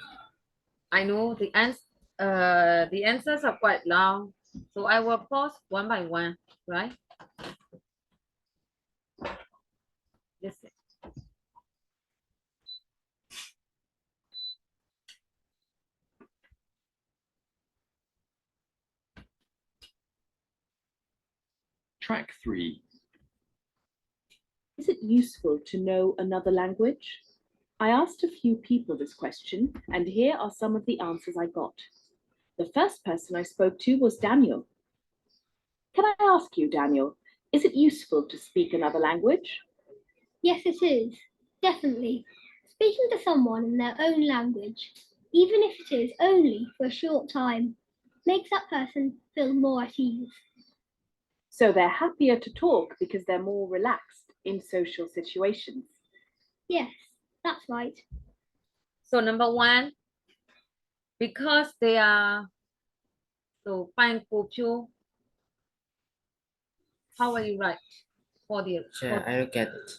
I know the answers are quite long, so I will pause one by one, right? Listen. Track 3. Is it useful to know another language? I asked a few people this question, and here are some of the answers I got. The first person I spoke to was Daniel. Can I ask you, Daniel, is it useful to speak another language? Yes, it is. Definitely. Speaking to someone in their own language, even if it is only for a short time, makes that person feel more at ease. So they're happier to talk because they're more relaxed in social situations. Yes, that's right. So number one, because they are so fine culture. How will you write for the? Yeah, I will get it.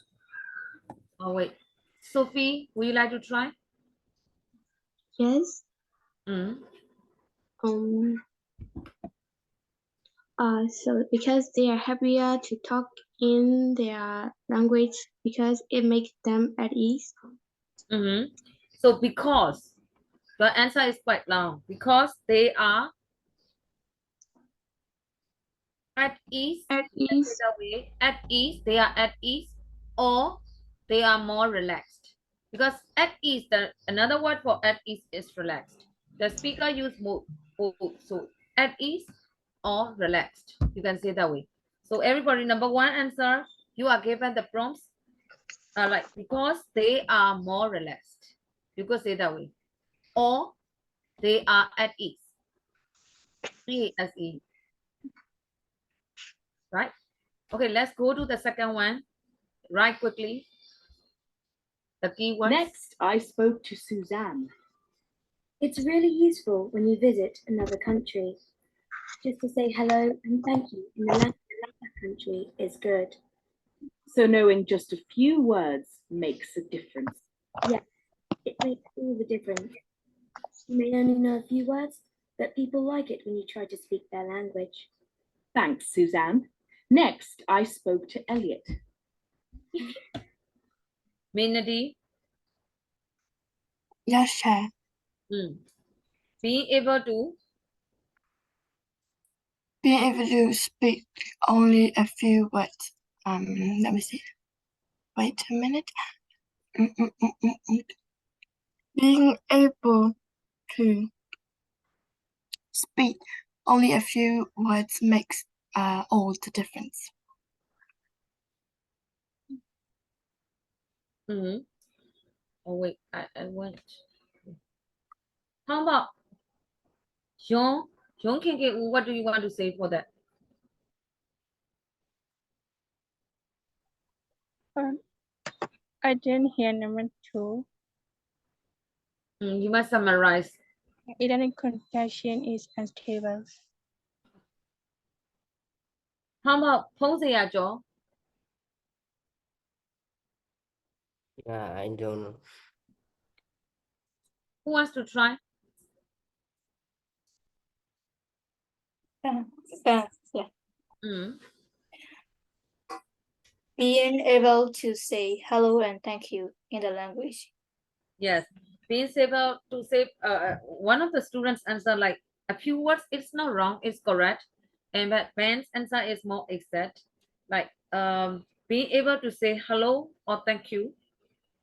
Oh wait, Sophie, would you like to try? Yes. Mm. So because they are happier to talk in their language because it makes them at ease. Mm-hmm. So because the answer is quite long. Because they are at ease. At ease. At ease, they are at ease, or they are more relaxed. Because at ease, another word for at ease is relaxed. The speaker use both. So at ease or relaxed. You can say that way. So everybody, number one answer, you are given the prompts. Like because they are more relaxed. You could say that way. Or they are at ease. iGCSE. Right? Okay, let's go to the second one. Right quickly. The keywords. Next, I spoke to Suzanne. It's really useful when you visit another country. Just to say hello and thank you in the language of that country is good. So knowing just a few words makes a difference. Yes, it makes all the difference. You may only know a few words, but people like it when you try to speak their language. Thanks, Suzanne. Next, I spoke to Elliot. Mindy. Yes, Chair. Being able to. Being able to speak only a few words. Let me see. Wait a minute. Being able to speak only a few words makes all the difference. Oh wait, I went. How about Sean? Sean can get. What do you want to say for that? I didn't hear number 2. You must summarize. Internet connection is unstable. How about Joe? Yeah, I don't know. Who wants to try? Yeah. Being able to say hello and thank you in the language. Yes, being able to say. One of the students answer like a few words. It's not wrong. It's correct. And but Ben's answer is more exact. Like being able to say hello or thank you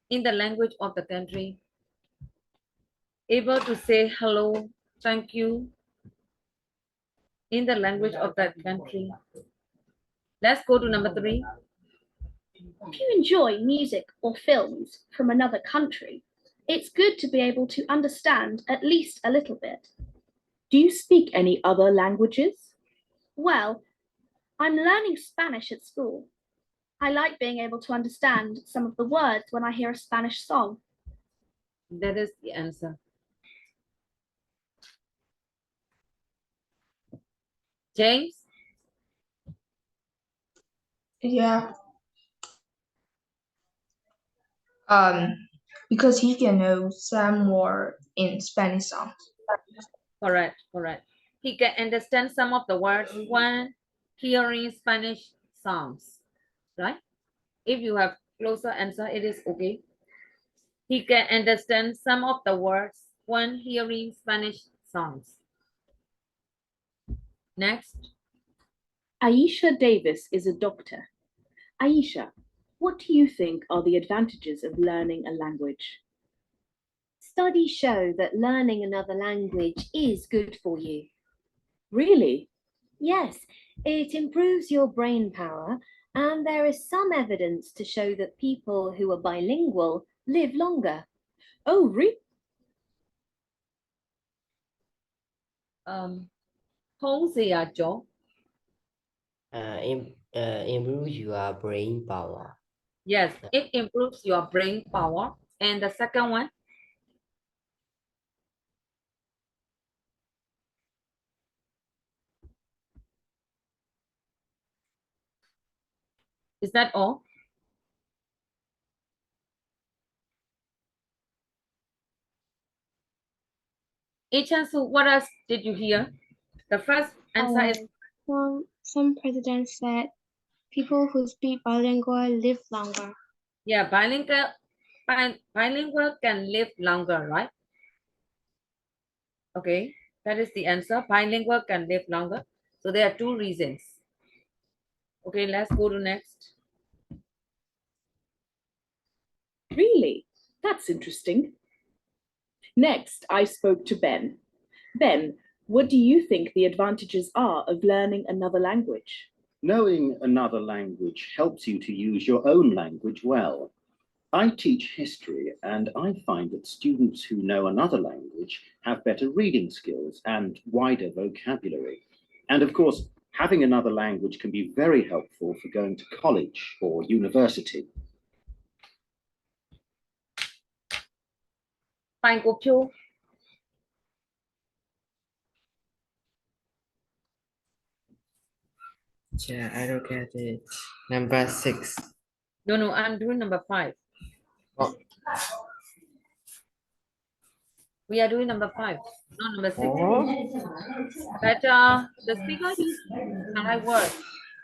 in the language of the country. Able to say hello, thank you in the language of that country. Let's go to number 3. If you enjoy music or films from another country, it's good to be able to understand at least a little bit. Do you speak any other languages? Well, I'm learning Spanish at school. I like being able to understand some of the words when I hear a Spanish song. That is the answer. James? Yeah. Because he can know some more in Spanish songs. Correct. He can understand some of the words when hearing Spanish songs, right? If you have closer answer, it is okay. He can understand some of the words when hearing Spanish songs. Next. Aisha Davis is a doctor. Aisha, what do you think are the advantages of learning a language? Studies show that learning another language is good for you. Really? Yes, it improves your brain power, and there is some evidence to show that people who are bilingual live longer. Oh, really? Improve your brain power. Yes, it improves your brain power. And the second one? Is that all? Ichansu, what else did you hear? The first answer is... Well, some presidents said people who speak bilingual live longer. Yeah, bilingual can live longer, right? Okay, that is the answer. Bilingual can live longer. So there are 2 reasons. Okay, let's go to next. Really? That's interesting. Next, I spoke to Ben. Ben, what do you think the advantages are of learning another language? Knowing another language helps you to use your own language well. I teach history and I find that students who know another language have better reading skills and wider vocabulary. And of course, having another language can be very helpful for going to college or university. Fine, Gopio. Yeah, I don't get it. Number 6. No, I'm doing number 5. Oh. We are doing number 5, not number 6. Oh. But the speaker used the right word.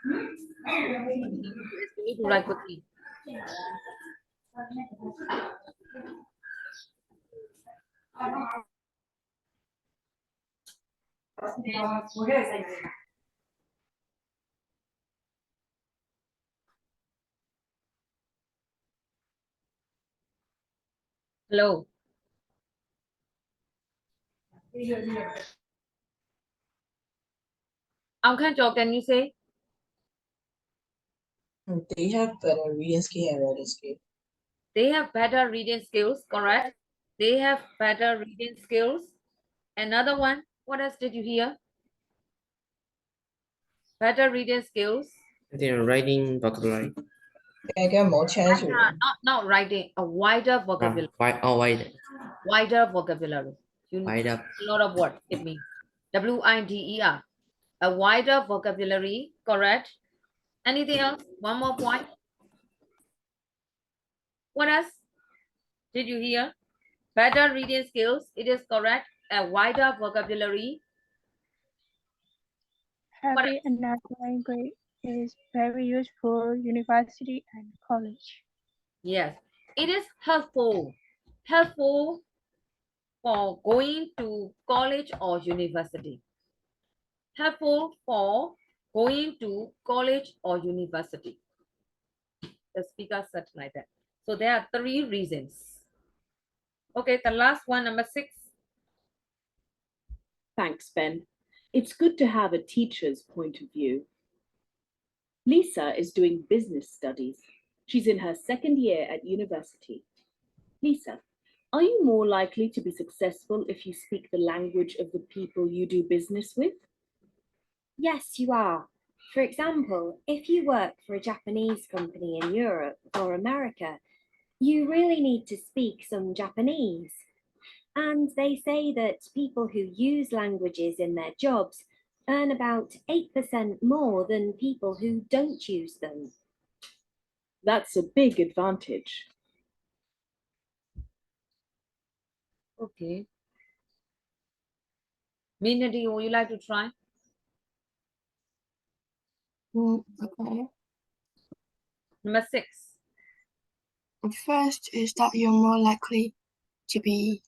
We need to write quickly. Hello. Can you say? They have better reading skill and writing skill. They have better reading skills, correct? They have better reading skills. Another one, what else did you hear? Better reading skills. They're writing vocabulary. They get more chance to read. Not writing, a wider vocabulary. Wider. Wider vocabulary. Wider. A lot of words it means. W-I-D-E-R. A wider vocabulary, correct? Anything else? One more point. What else did you hear? Better reading skills, it is correct. A wider vocabulary. Having another language is very useful university and college. Yes, it is helpful. Helpful for going to college or university. Helpful for going to college or university. The speaker said like that. So there are 3 reasons. Okay, the last one, number 6. Thanks, Ben. It's good to have a teacher's point of view. Lisa is doing business studies. She's in her 2nd year at university. Lisa, are you more likely to be successful if you speak the language of the people you do business with? Yes, you are. For example, if you work for a Japanese company in Europe or America, you really need to speak some Japanese. And they say that people who use languages in their jobs earn about 8% more than people who don't use them. That's a big advantage. Okay. Mindy, would you like to try? Okay. Number 6. The first is that you're more likely to be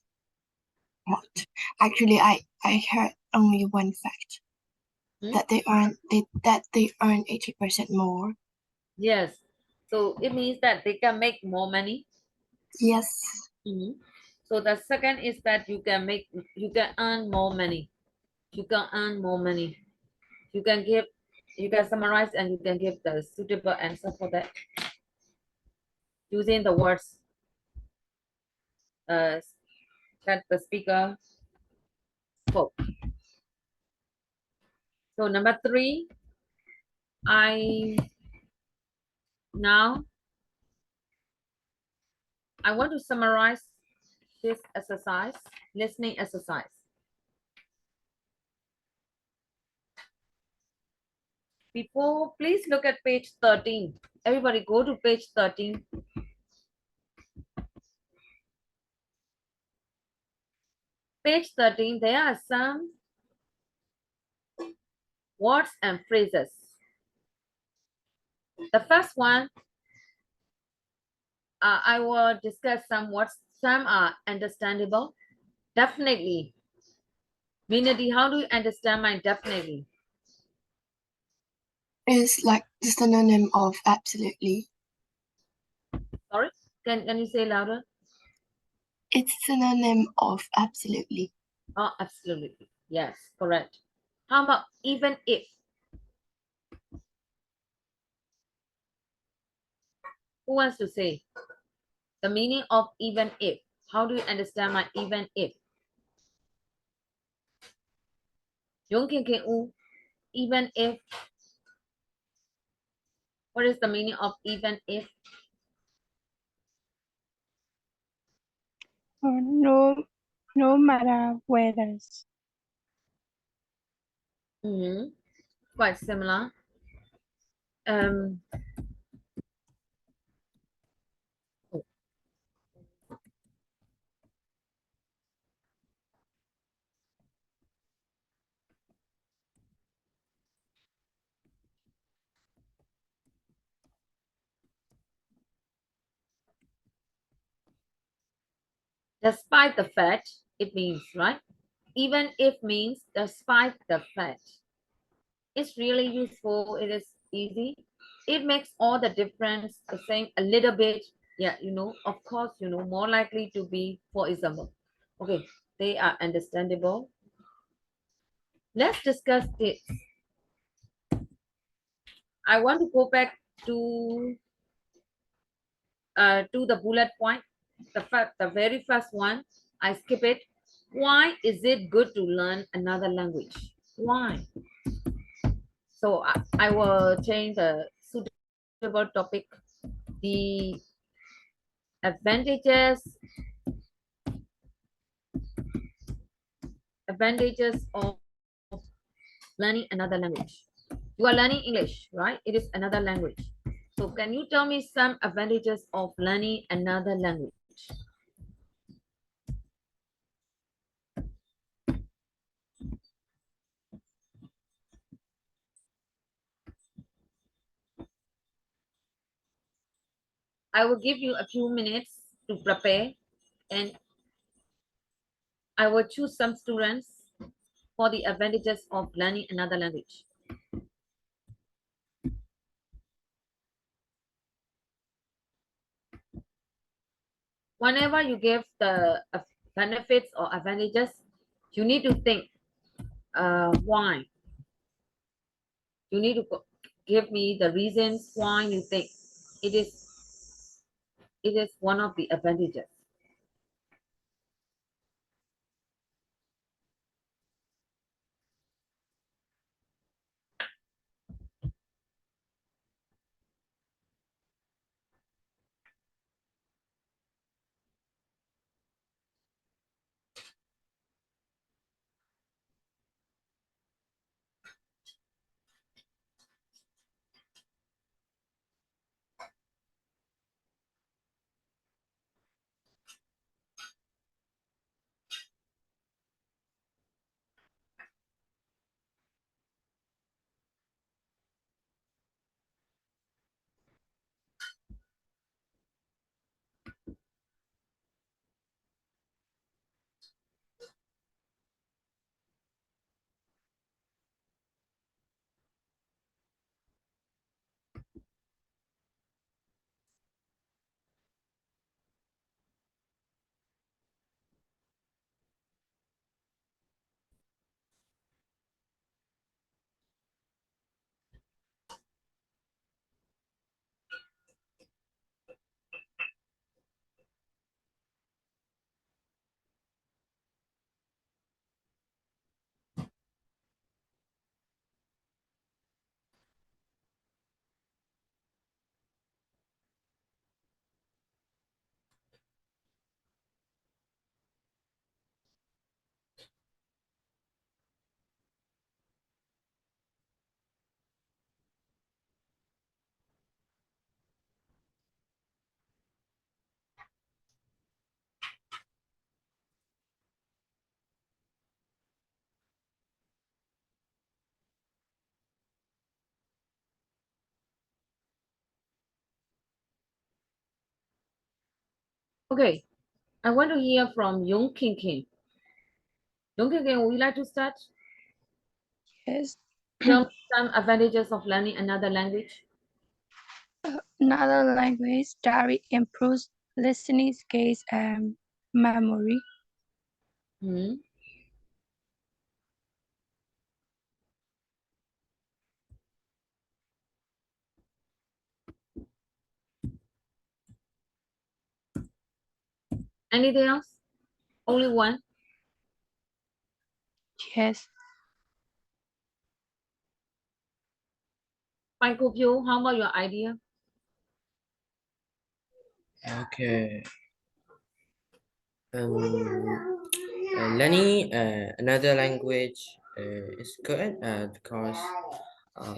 what? Actually, I heard only one fact. That they earn 80% more. Yes. So it means that they can make more money. Yes. So the second is that you can earn more money. You can earn more money. You can summarize and you can give the suitable answer for that using the words that the speaker spoke. So number 3, I want to summarize this exercise, listening exercise. Before, please look at page 13. Everybody go to page 13. Page 13, there are some words and phrases. The first one, I will discuss some words. Some are understandable. Definitely. Mindy, how do you understand my definitely? It's like the synonym of absolutely. Sorry, can you say louder? It's synonym of absolutely. Oh, absolutely. Yes, correct. How about even if? Who wants to say? The meaning of even if. How do you understand my even if? Yung King King U, even if. What is the meaning of even if? No matter whether. Quite similar. Despite the fact, it means, right? Even if means despite the fact. It's really useful. It is easy. It makes all the difference. Saying a little bit, yeah, of course, more likely to be, for example. Okay, they are understandable. Let's discuss this. I want to go back to the bullet point. The very first one, I skip it. Why is it good to learn another language? Why? So I will change the suitable topic. The advantages of learning another language. You are learning English, right? It is another language. So can you tell me some advantages of learning another language? I will give you a few minutes to prepare, and I will choose some students for the advantages of learning another language. Whenever you give the benefits or advantages, you need to think why. You need to give me the reasons why you think it is one of the advantages. Okay, I want to hear from Yung King King. Yung King King, would you like to start? Yes. Tell me some advantages of learning another language. Another language that improves listening skills and memory. Anything else? Only one? Yes. Fine, Kopio, how about your idea? Okay. Learning another language is good because uh,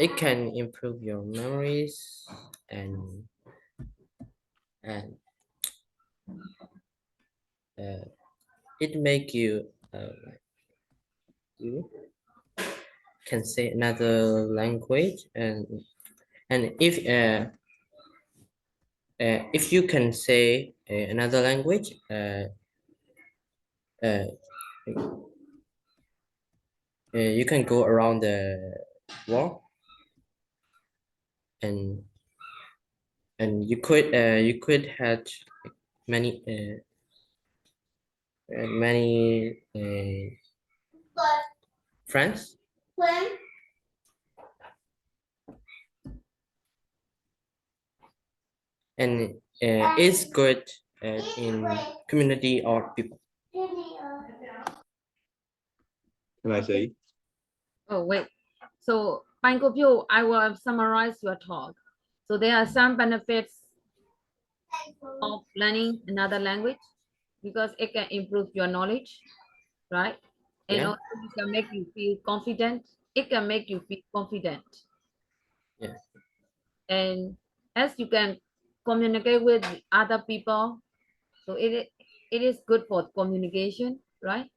it can improve your memories and it make you you can say another language and if you can say another language uh, you can go around the world and you could have many many friends and it's good in community or people. Can I say? Oh, wait. So, Fine, Kopio, I will summarize your talk. So there are some benefits of learning another language because it can improve your knowledge, right? And Yeah. also it can make you feel confident. It can make you feel confident. Yeah. And as you can communicate with other people, so it is good for communication, right?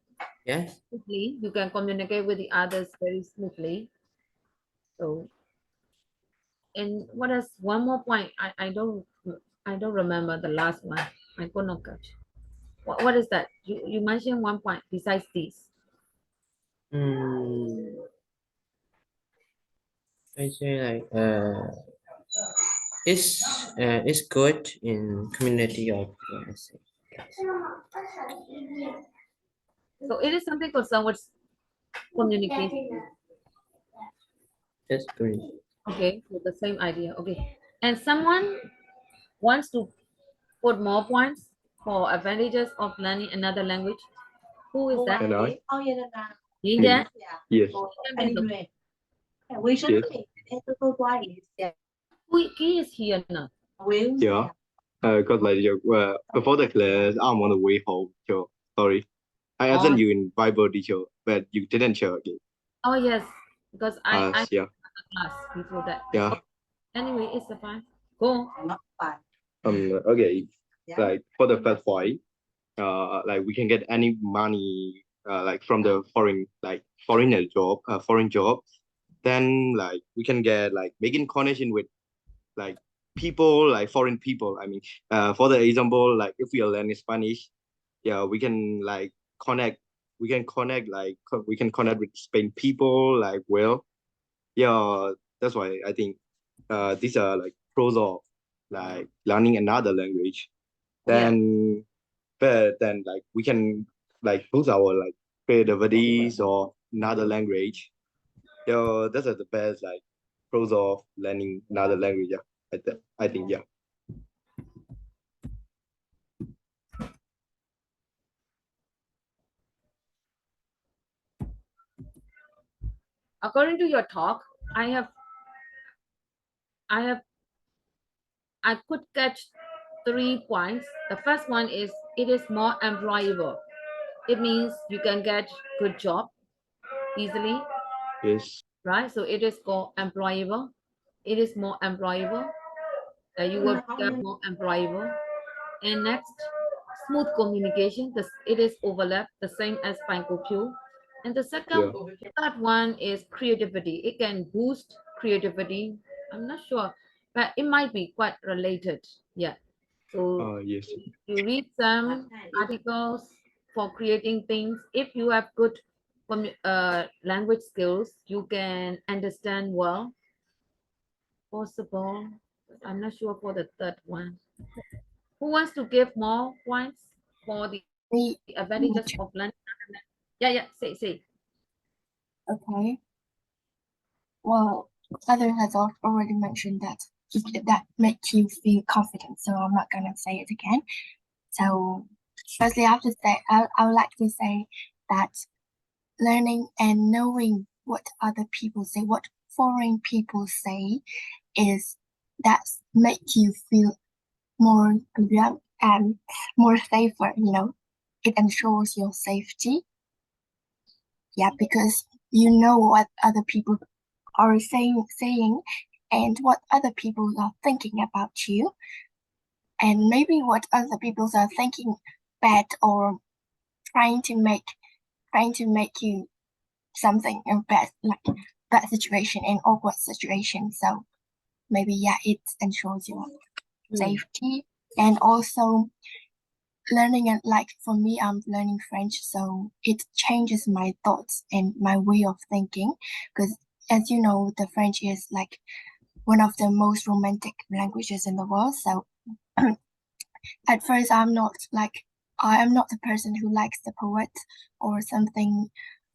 Yes. Smoothly, you can communicate with the others very smoothly. So, and what is one more point? I don't remember the last one. I could not catch. What is that? You mentioned one point besides this. I say like it's good in community or people, I say. So it is something concerned with communication. That's good. Okay, with the same idea. Okay. And someone wants to put more points for advantages of learning another language. Who is that? Can I? Linda? Yes. Yes. He is here now. Yeah. Because like before the class, I'm on the way home. So sorry. I asked you in Bible teacher, but you didn't show again. Oh yes, because I Yeah. class before that. Yeah. Anyway, it's fine. Go. Okay. Like for the first point, like we can get any money like from the foreign job. Then like we can get like making connection with like people, like foreign people. I mean, for the example, like if we are learning Spanish, yeah, we can like connect. We can connect we can connect with Spain people like well. Yeah, that's why I think these are like pros of like learning another language. Then but then like we can like boost our like creativities or another language. Yeah, that's the best like pros of learning another language. Yeah, I think yeah. According to your talk, I could catch 3 points. The first one is it is more employable. It means you can get good job easily. Yes. Right? So it is called employable. It is more employable. You will become more employable. And next, smooth communication. It is overlap, the same as Pankopyo. And the third one is creativity. It can boost creativity. I'm not sure, but it might be quite related. Yeah. So Yes. you read some articles for creating things. If you have good language skills, you can understand well. Possible. I'm not sure for the third one. Who wants to give more points for the advantages of learning? Yeah, say. Okay. Well, Heather has already mentioned that that makes you feel confident, so I'm not gonna say it again. So firstly, I have to say, I would like to say that learning and knowing what other people say, what foreign people say, is that make you feel more and more safer. You know, it ensures your safety. Yeah, because you know what other people are saying, and what other people are thinking about you, and maybe what other people are thinking bad or trying to make you something a bad situation and awkward situation. So maybe it ensures your safety. And also learning, and like for me, I'm learning French, so it changes my thoughts and my way of thinking, because as you know, the French is like one of the most romantic languages in the world. So at first I am not the person who likes the poet or something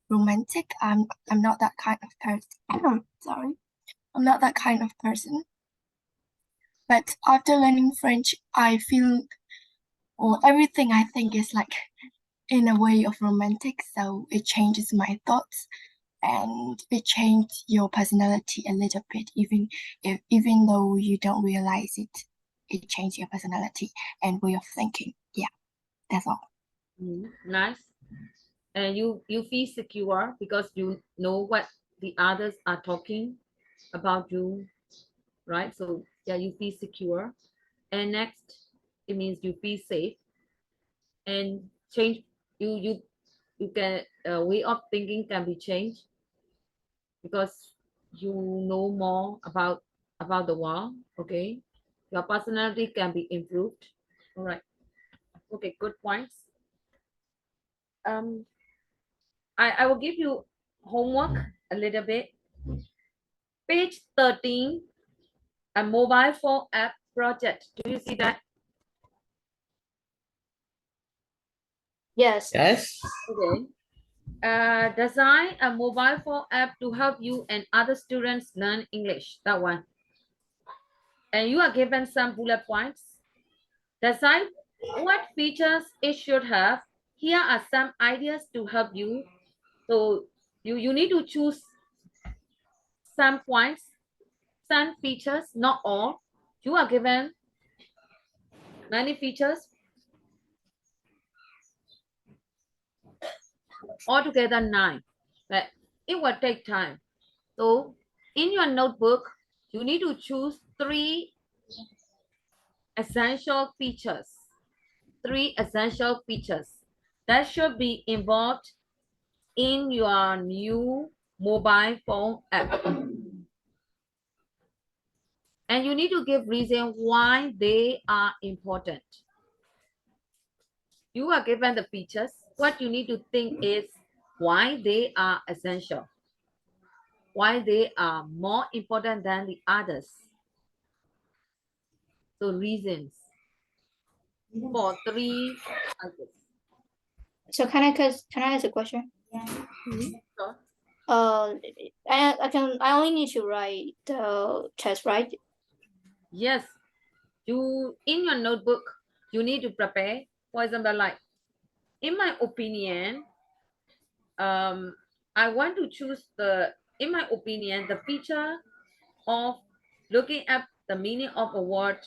romantic. I'm not that kind of person. Sorry. I'm not that kind of person. But after learning French, I feel, or everything I think is like in a way of romantic. So it changes my thoughts and it changes your personality a little bit, even though you don't realize it. It changes your personality and way of thinking. Yeah, that's all. Nice. And you feel secure because you know what the others are talking about you, right? So yeah, you feel secure. And next, it means you feel safe and change. You can way of thinking can be changed because you know more about the world. Okay, your personality can be improved. All right. Okay, good points. I will give you homework a little bit. Page 13, a mobile phone app project. Do you see that? Yes. Yes. Okay. Design a mobile phone app to help you and other students learn English. That one. And you are given some bullet points. Decide what features it should have. Here are some ideas to help you. So you need to choose some points, some features, not all. You are given many features. Altogether 9. But it will take time. So in your notebook, you need to choose 3 essential features. 3 essential features that should be involved in your new mobile phone app. And you need to give reason why they are important. You are given the features. What you need to think is why they are essential, why they are more important than the others. So reasons for 3 others. So can I ask a question? Sure. I only need to write the test, right? Yes, you in your notebook you need to prepare. For example, like in my opinion, I want to choose in my opinion, the feature of looking at the meaning of a word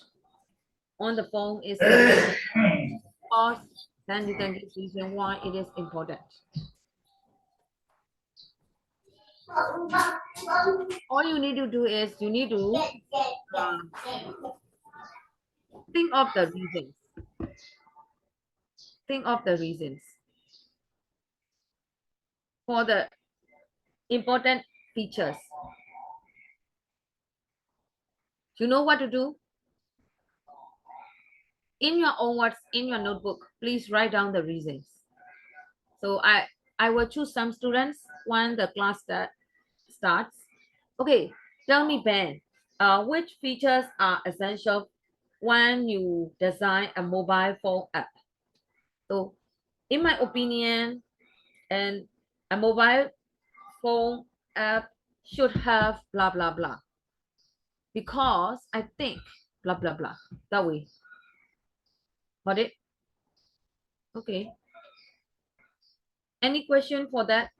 on the phone is because then you can give reason why it is important. All you need to do is you need to think of the reasons. Think of the reasons for the important features. You know what to do? In your own words, in your notebook, please write down the reasons. So I will choose some students when the class starts. Okay, tell me, Ben, which features are essential when you design a mobile phone app? So, in my opinion, and a mobile phone app should have blah blah blah because I think blah blah blah that way. Got it? Okay. Any question for that?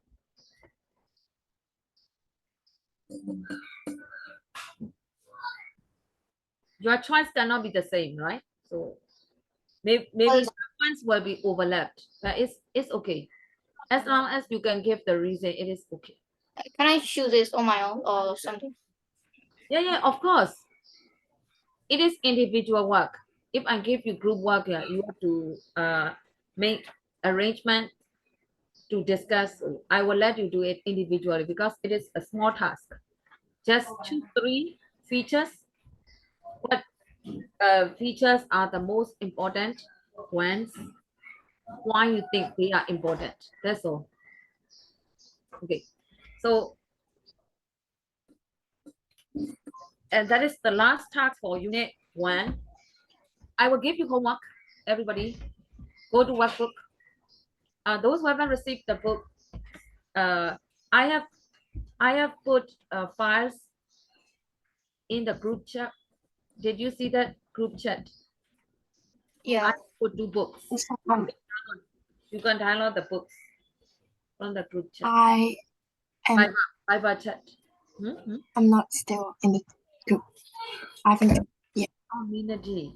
Your choice cannot be the same, right? So maybe some ones will be overlapped, but it's okay. As long as you can give the reason, it is okay. Can I choose this on my own or something? Yeah, of course. It is individual work. If I give you group work, yeah, you have to make arrangement to discuss. I will let you do it individually because it is a small task. Just 2-3 features. What features are the most important ones? Why you think they are important? That's all. Okay. So, and that is the last task for unit 1. I will give you homework. Everybody, go to workbook. Those who haven't received the book, uh, I have put files in the group chat. Did you see that group chat? Yeah. I put 2 books. You can download the books from the group chat. I am. Viber chat. I'm not still in the group. I haven't yet. Oh, Mina G.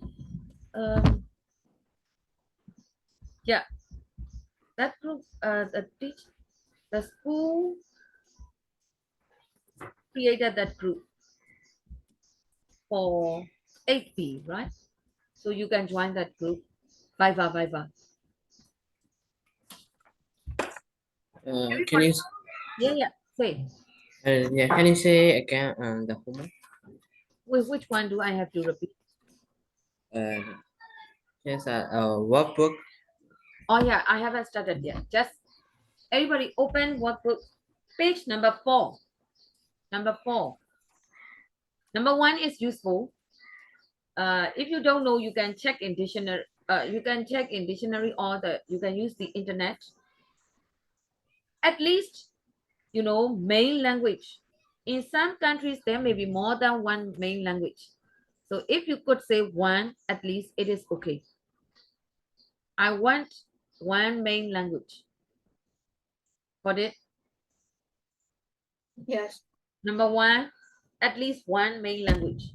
Yeah, that group. The school created that group for 8B, right? So you can join that group. Viber. Can you? Yeah. Say. Yeah. Can you say again the homework? Which one do I have to repeat? Yes, workbook. Oh yeah, I haven't started yet. Just everybody open workbook, page number 4. Number 4. Number 1 is useful. If you don't know, you can check in dictionary. You can check in dictionary or you can use the internet. At least, main language. In some countries, there may be more than one main language. So if you could say one, at least it is okay. I want one main language. Got it? Yes. Number 1, at least one main language.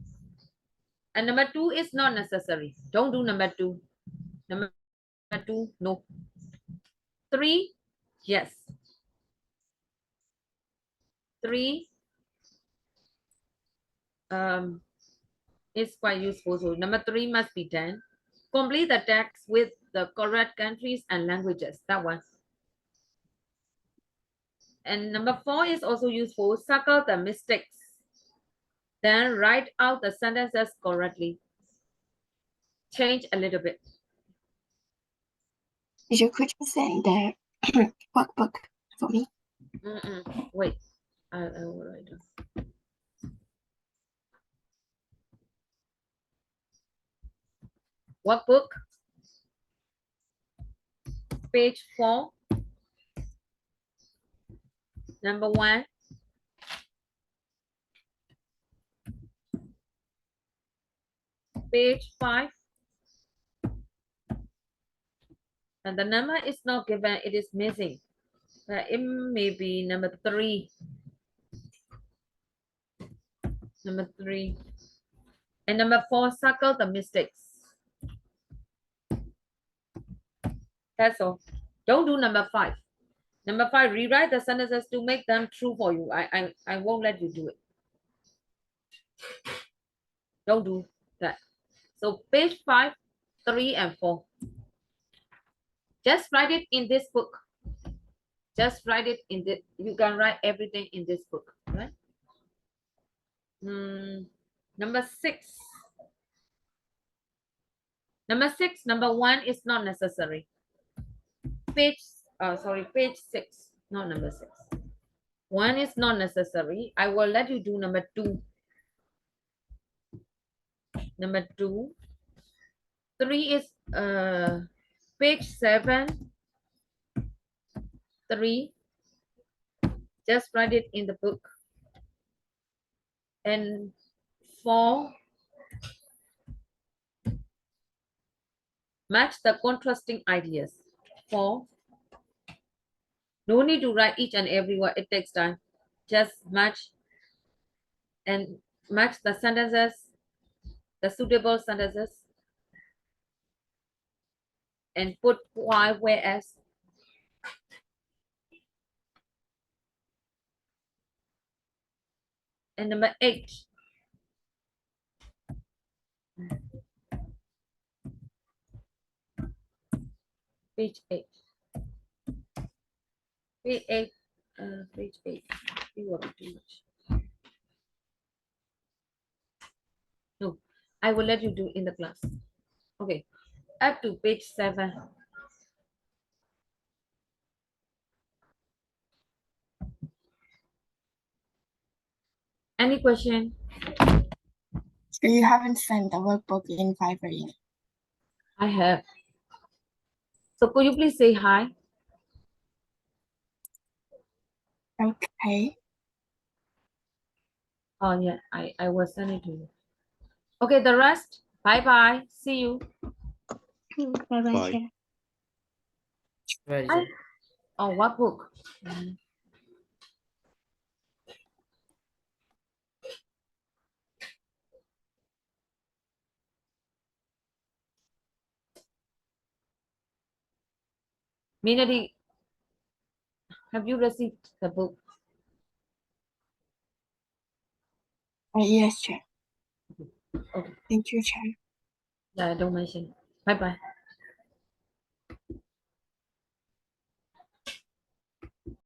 And number 2 is not necessary. Don't do number 2. Number 2, no. 3, yes. 3 is quite useful. So number 3 must be done. Complete the text with the correct countries and languages. That one. And number 4 is also useful. Circle the mistakes. Then write out the sentences correctly. Change a little bit. Could you send the workbook for me? Wait, I will write down. Workbook, page 4, number 1. Page 5. And the number is not given, it is missing. It may be number 3. Number 3. And number 4, circle the mistakes. That's all. Don't do number 5. Number 5, rewrite the sentences to make them true for you. I won't let you do it. Don't do that. So page 5, 3, and 4. Just write it in this book. Just write it in the, you can write everything in this book, right? Number 6. Number 1 is not necessary. Page 6, not number 6. 1 is not necessary. I will let you do number 2. Number 2. 3 is page 7. 3. Just write it in the book. And 4. Match the contrasting ideas. 4. No need to write each and every word. It takes time. Just match the sentences, the suitable sentences, and put why, whereas. And number 8. Page 8. Page 8. Page 8. You are too much. No, I will let you do in the class. Okay, up to page 7. Any question? So you haven't sent the workbook in Fiverr yet? I have. So could you please say hi? Okay. Oh yeah, I will send it to you. Okay, the rest. Bye. See you. Bye bye. Bye. Right. Oh, what book? Minady, have you received the book? Yes, Chair. Okay. Thank you, Chair. Yeah, don't mention. Bye.